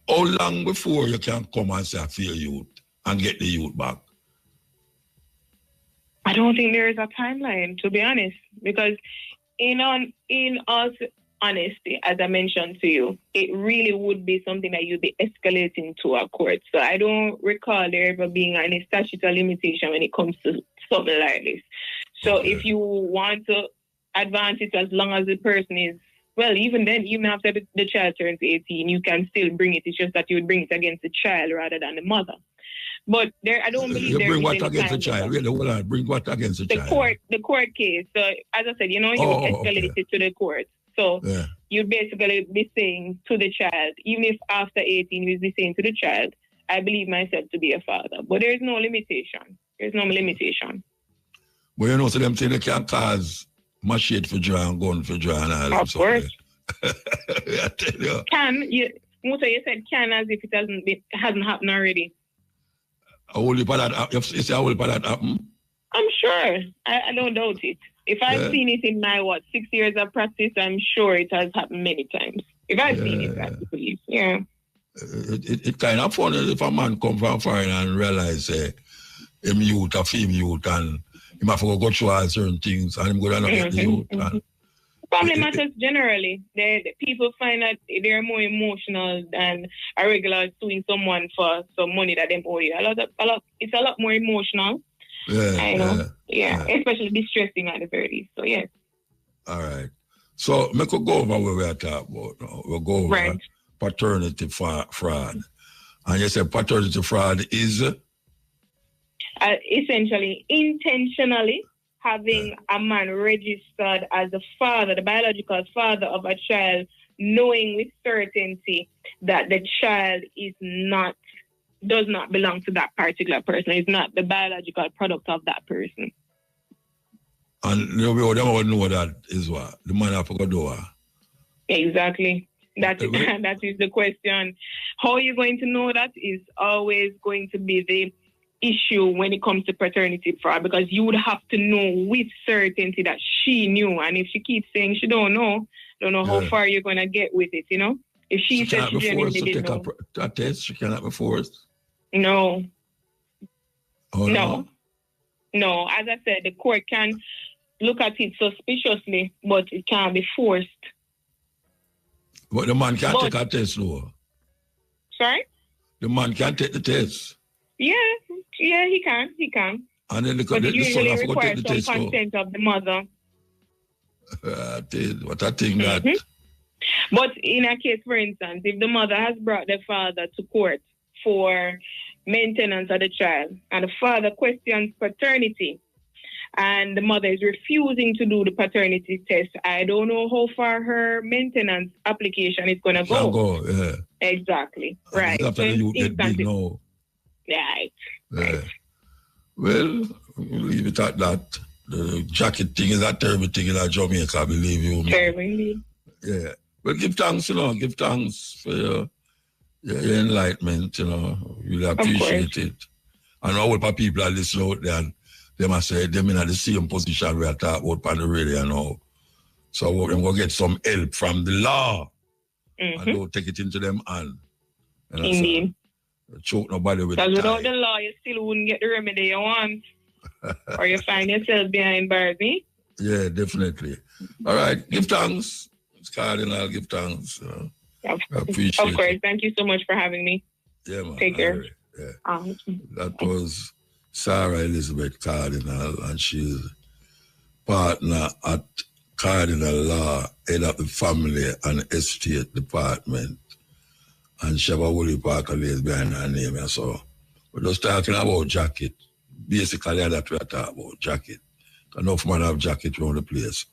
How long before you can come and say a female youth and get the youth back? I don't think there is a timeline, to be honest, because in all honesty, as I mentioned to you, it really would be something that you'd be escalating to a court. So I don't recall there ever being any statutory limitation when it comes to something like this. So if you want to advance it as long as the person is, well, even then, even after the child turns 18, you can still bring it. It's just that you would bring it against the child rather than the mother. But there, I don't believe you there bring is what any against the child? Wait, hold on. Bring what against the child? The court case. So as I said, you escalate it to the court. So you basically be saying to the child, even if after 18 you be saying to the child, I believe myself to be a father. But there is no limitation. There's no limitation. But you know, so them saying they can cause machete for draw and gun for draw and all that. Of course. I tell you. Musa, you said can as if it hasn't happened already. A whole heap of that, you say a whole heap of that happen? I'm sure. I don't doubt it. If I've seen it in my, 6 years of practice, I'm sure it has happened many times. If I've seen it, I believe. Yeah. It kind of funny if a man come from foreign and realize him youth, a female youth, and he might have to go through all certain things, and him go down and get the youth. And family matters generally. The people find that they're more emotional than a regular suing someone for some money that they owe you. It's a lot more emotional. I know. Yeah. Especially distressing at the very least. So, yes. All right. So, we could go over where we are talking about now. We'll go over paternity fraud. And you said paternity fraud is? Essentially, intentionally having a man registered as the father, the biological father of a child, knowing with certainty that the child does not belong to that particular person. It's not the biological product of that person. And they would know that is what? The man have to go do what? Exactly. That is the question. How are you going to know that is always going to be issue when it comes to paternity fraud, because you would have to know with certainty that she knew. And if she keeps saying she don't know how far you're going to get with it, you know? If she says she genuinely didn't know. A test, she cannot be forced? No. Oh, no? No, as I said, the court can look at it suspiciously, but it can't be forced. But the man can't take a test, though. Sorry? The man can't take the test. Yeah, he can. And then but it usually requires some consent of the mother. What I think that. But in a case, for instance, if the mother has brought the father to court for maintenance of the child, and the father questions paternity, and the mother is refusing to do the paternity test, I don't know how far her maintenance application is going to go. Yeah. Exactly. Right. After you get big now. Right. Well, we'll leave it at that. The jacket thing is a terrible thing in Jamaica, I believe you. Terribly. Yeah. Well, give thanks, Give thanks for your enlightenment, Really appreciate it. And all the people are listening out there, and they must say they're in the same position we are talking about on the radio now. So we're going to get some help from the law. And don't take it into them hands. Indeed. Choke nobody with because without the law, you still wouldn't get the remedy you want. Or you find yourself behind bars, eh? Yeah, definitely. All right, give thanks. It's Cardinal, give thanks. I appreciate it. Of course, thank you so much for having me. Yeah, man. Take care. Right. Yeah. That was Sarah Elizabeth Cardinal, and she's partner at Cardinal Law, head of the Family and Estate Department. And she have a Willie Parker lays behind her name. And so we're just talking about jacket. Basically, that's what we're talking about, jacket. Enough men have jacket around the place.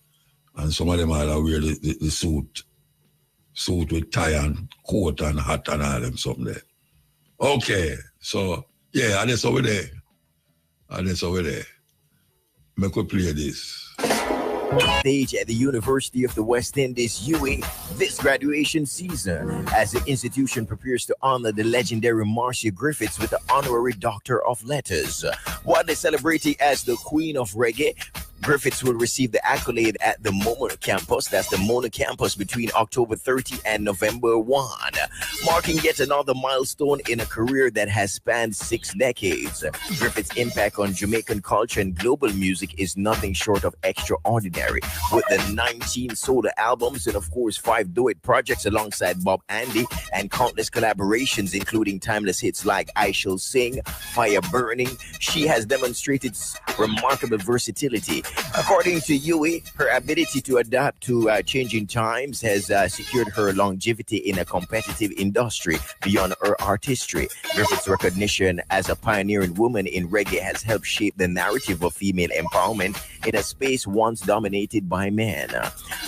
And some of them are wear the suit with tie and coat and hat and all them something there. Okay, so, yeah, and that's over there. Make we play this. Stage at the University of the West Indies, UWI, this graduation season, as the institution prepares to honor the legendary Marcia Griffiths with the honorary Doctor of Letters. Widely celebrated as the Queen of Reggae, Griffiths will receive the accolade at the Mona campus. That's the Mona campus between October 30 and November 1, marking yet another milestone in a career that has spanned 6 decades. Griffiths' impact on Jamaican culture and global music is nothing short of extraordinary, with the 19 solo albums and, of course, 5 duet projects alongside Bob Andy and countless collaborations, including timeless hits like I Shall Sing, Fire Burning. She has demonstrated remarkable versatility. According to UWI, her ability to adapt to changing times has secured her longevity in a competitive industry beyond her artistry. Griffith's recognition as a pioneering woman in reggae has helped shape the narrative of female empowerment in a space once dominated by men.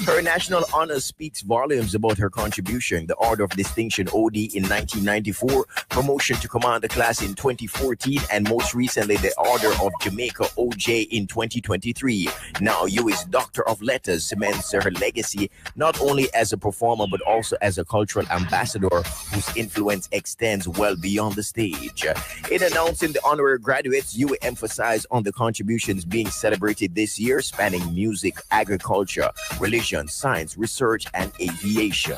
Her national honor speaks volumes about her contribution: the Order of Distinction OD in 1994, promotion to Commander Class in 2014, and most recently the Order of Jamaica OJ in 2023. Now UWI's Doctor of Letters cements her legacy not only as a performer but also as a cultural ambassador whose influence extends well beyond the stage. In announcing the honorary graduates, UWI emphasized on the contributions being celebrated this year, spanning music, agriculture, religion, science, research, and aviation.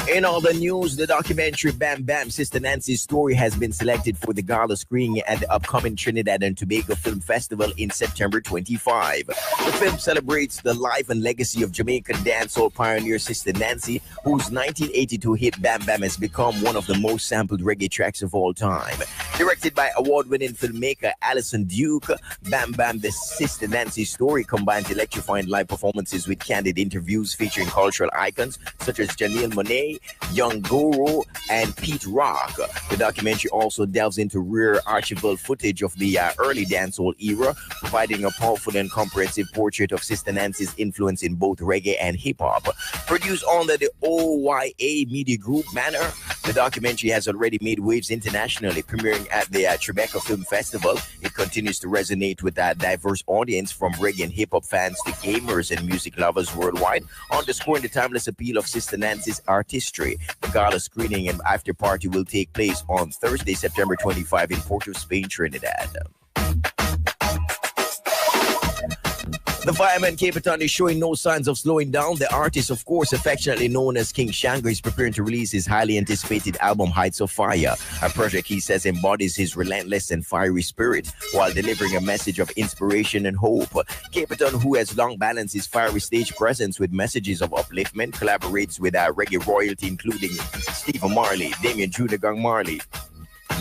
In all the news, the documentary Bam Bam, Sister Nancy's Story has been selected for the gala screening at the upcoming Trinidad and Tobago Film Festival in September 25. The film celebrates the life and legacy of Jamaican dancehall pioneer Sister Nancy, whose 1982 hit Bam Bam has become one of the most sampled reggae tracks of all time. Directed by award-winning filmmaker Alison Duke, Bam Bam, the Sister Nancy's Story combines electrifying live performances with candid interviews featuring cultural icons such as Janelle Monáe, Young Guru, and Pete Rock. The documentary also delves into rare archival footage of the early dancehall era, providing a powerful and comprehensive portrait of Sister Nancy's influence in both reggae and hip-hop. Produced under the OYA Media Group banner, The documentary has already made waves internationally, premiering at the Tribeca Film Festival. It continues to resonate with a diverse audience from reggae and hip-hop fans to gamers and music lovers worldwide, underscoring the timeless appeal of Sister Nancy's artistry. The gala screening and after party will take place on Thursday, September 25 in Port of Spain, Trinidad. The fireman Capitan is showing no signs of slowing down. The artist, of course, affectionately known as King Shango, is preparing to release his highly anticipated album, Heights of Fire, a project he says embodies his relentless and fiery spirit while delivering a message of inspiration and hope. Capitan, who has long balanced his fiery stage presence with messages of upliftment, collaborates with reggae royalty including Stephen Marley, Damien Judagang Marley,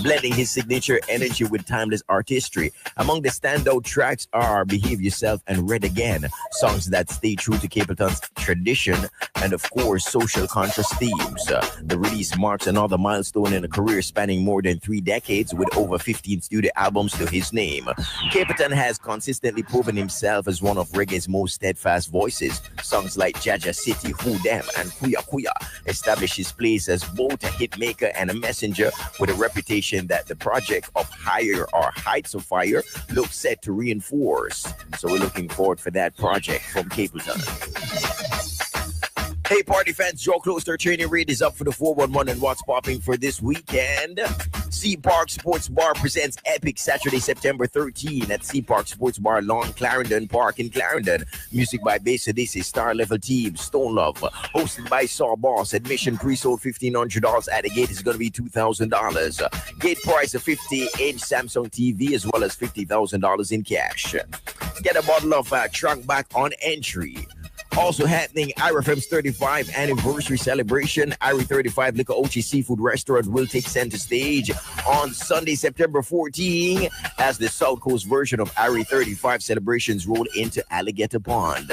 blending his signature energy with timeless artistry. Among the standout tracks are Behave Yourself and Red Again, songs that stay true to Capitan's tradition and, of course, social conscious themes. The release marks another milestone in a career spanning more than 3 decades with over 15 studio albums to his name. Capitan has consistently proven himself as one of reggae's most steadfast voices. Songs like Jaja City, Who Dem, and Kuya Kuya establish his place as both a hitmaker and a messenger, with a reputation that the project of Higher or Heights of Fire looks set to reinforce. So we're looking forward for that project from Capleton. Hey, party fans, Joe Closter training rate is up for the 411 and what's popping for this weekend. Sea Park Sports Bar presents Epic Saturday, September 13 at Sea Park Sports Bar, Long Clarendon Park in Clarendon. Music by Base Odyssey, Star Level Team, Stone Love, hosted by Saw Boss. Admission pre-sold $1,500. At the gate is going to be $2,000. Gate price a 50-inch Samsung TV as well as $50,000 in cash. Get a bottle of Trunk Back on entry. Also happening, IRFM's 35th anniversary celebration. IRI 35 Liquor Ochi Seafood Restaurant will take center stage on Sunday, September 14, as the South Coast version of IRI 35 celebrations roll into Alligator Pond.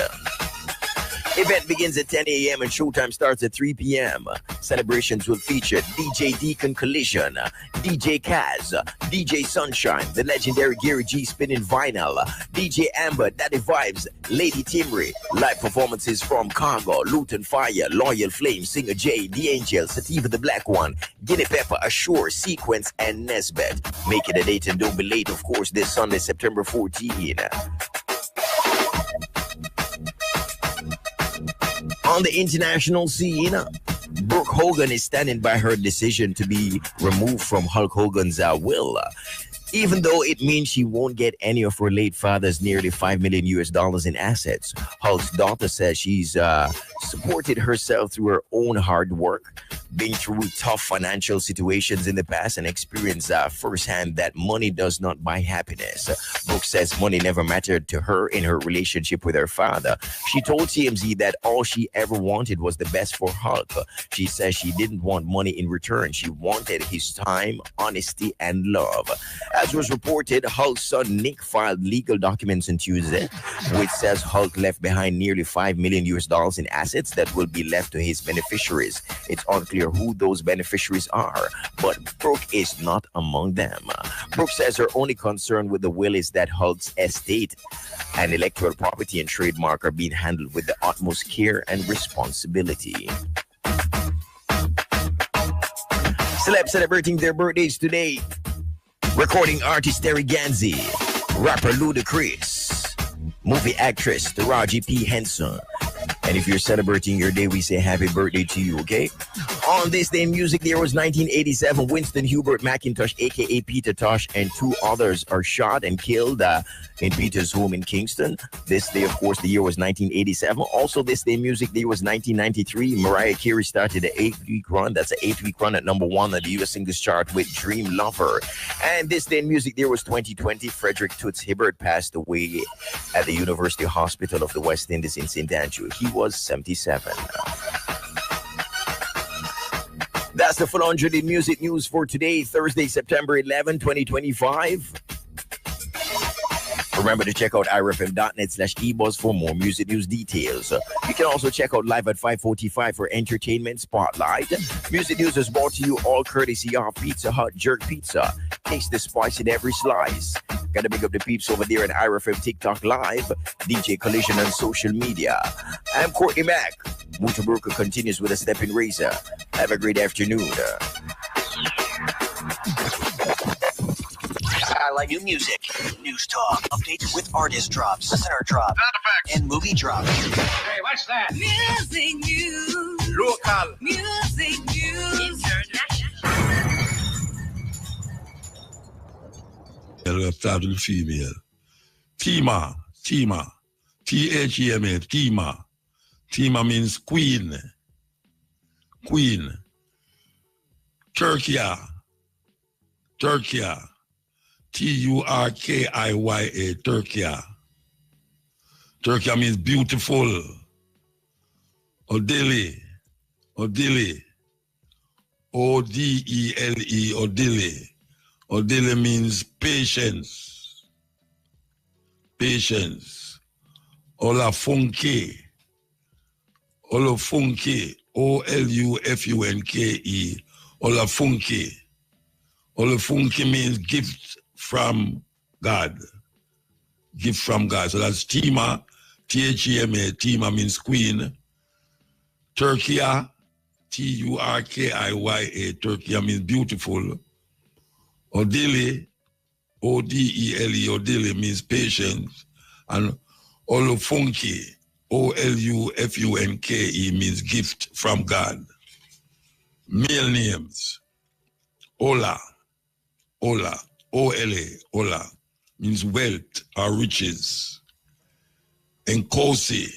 Event begins at 10 a.m. and showtime starts at 3 p.m. Celebrations will feature DJ Deacon Collision, DJ Kaz, DJ Sunshine, the legendary Gary G spinning vinyl, DJ Amber, Daddy Vibes, Lady Timry, live performances from Cargo, Luton Fire, Loyal Flame, Singer J, The Angel, Sativa the Black One, Guinea Pepper, Assure, Sequence, and Nesbet. Make it a date and don't be late, of course, this Sunday, September 14. On the international scene, Brooke Hogan is standing by her decision to be removed from Hulk Hogan's will, even though it means she won't get any of her late father's nearly $5 million in assets. Hulk's daughter says she's supported herself through her own hard work, been through tough financial situations in the past, and experienced firsthand that money does not buy happiness. Brooke says money never mattered to her in her relationship with her father. She told TMZ that all she ever wanted was the best for Hulk. She says she didn't want money in return. She wanted his time, honesty, and love. As was reported, Hulk's son Nick filed legal documents on Tuesday, which says Hulk left behind nearly $5 million in assets that will be left to his beneficiaries. It's unclear who those beneficiaries are, but Brooke is not among them. Brooke says her only concern with the will is that Hulk's estate and electoral property and trademark are being handled with the utmost care and responsibility. Celebs celebrating their birthdays today. Recording artist Terry Ganzi, rapper Ludacris, movie actress Taraji P. Henson. And if you're celebrating your day, we say happy birthday to you, okay? On this day in music, there was 1987. Winston Hubert McIntosh, a.k.a. Peter Tosh, and 2 others are shot and killed in Peter's home in Kingston. This day, of course, the year was 1987. Also, this day in music, the year was 1993. Mariah Carey started an 8-week run. That's an 8-week run at number 1 on the U.S. Singles Chart with Dream Lover. And this day in music, there was 2020. Frederick Toots Hibbert passed away at the University Hospital of the West Indies in St. Andrew. He was 77. That's the full 100 in music news for today, Thursday, September 11, 2025. Remember to check out irfm.net/ebuzz for more music news details. You can also check out live at 5:45 for Entertainment Spotlight. Music news is brought to you all courtesy of Pizza Hut Jerk Pizza. Taste the spice in every slice. Gotta big up the peeps over there on IRFM TikTok Live, DJ Collision on social media. I'm Courtney Mack. MUTABARUKA continues with a step in razor. Have a great afternoon. I like new music, news talk, updates with artist drops, listener drops, and movie drops. Hey, what's that? Music news. Local. Music news. Let's start with the female. Tima. T-H-E-M-A, Tima. Tima means queen. Queen. Turkia. Turkiya, Turkiya. Turkiya means beautiful. Odile. Odile, Odile. Odile means patience. Olafunke. Olafunke, Olufunke. Olafunke. Olafunke means gift from God. Gift from God. So that's Tima, T-H-E-M-A. Tima means queen. Turkiya, Turkiya. Turkiya means beautiful. Odile, Odele. Odile means patience. And Olufunke, Olufunke means gift from God. Male names. Ola, O-L-A, Ola, means wealth or riches. Nkosi,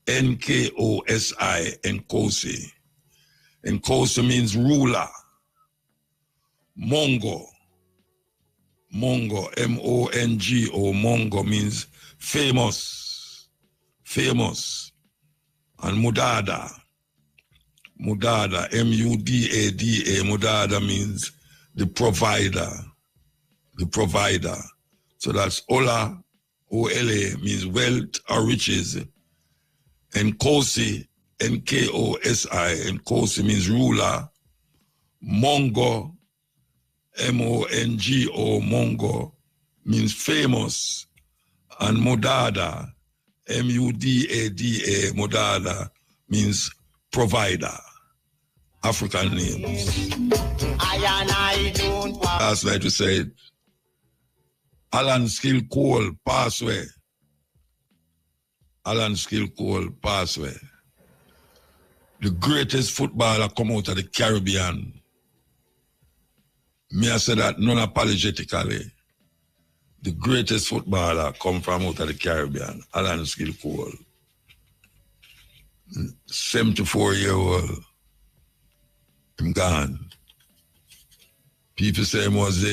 N-K-O-S-I, Nkosi. Nkosi means ruler. Mongo, M-O-N-G-O, Mongo means famous. And Mudada, M-U-D-A-D-A, Mudada means the provider. So that's Ola, O-L-A, means wealth or riches. And Kosi, N-K-O-S-I, and Kosi means ruler. Mongo, M-O-N-G-O, Mongo, means famous. And Mudada, M-U-D-A-D-A, Mudada, means provider. African names. Last night we said, Alan Skill Cole, pass away. The greatest footballer come out of the Caribbean. Me I say that non-apologetically. The greatest footballer come from out of the Caribbean, Alan Skill Cole. 74-year-old. I'm gone. People say he was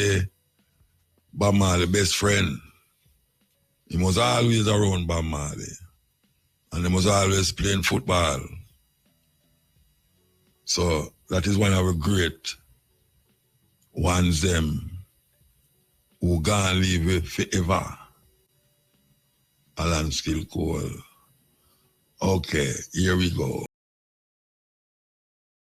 Bob Marley's best friend. He was always around Bob Marley. And he was always playing football. So that is one of the great ones them who gone live forever. Alan Skill Cole. Okay, here we go.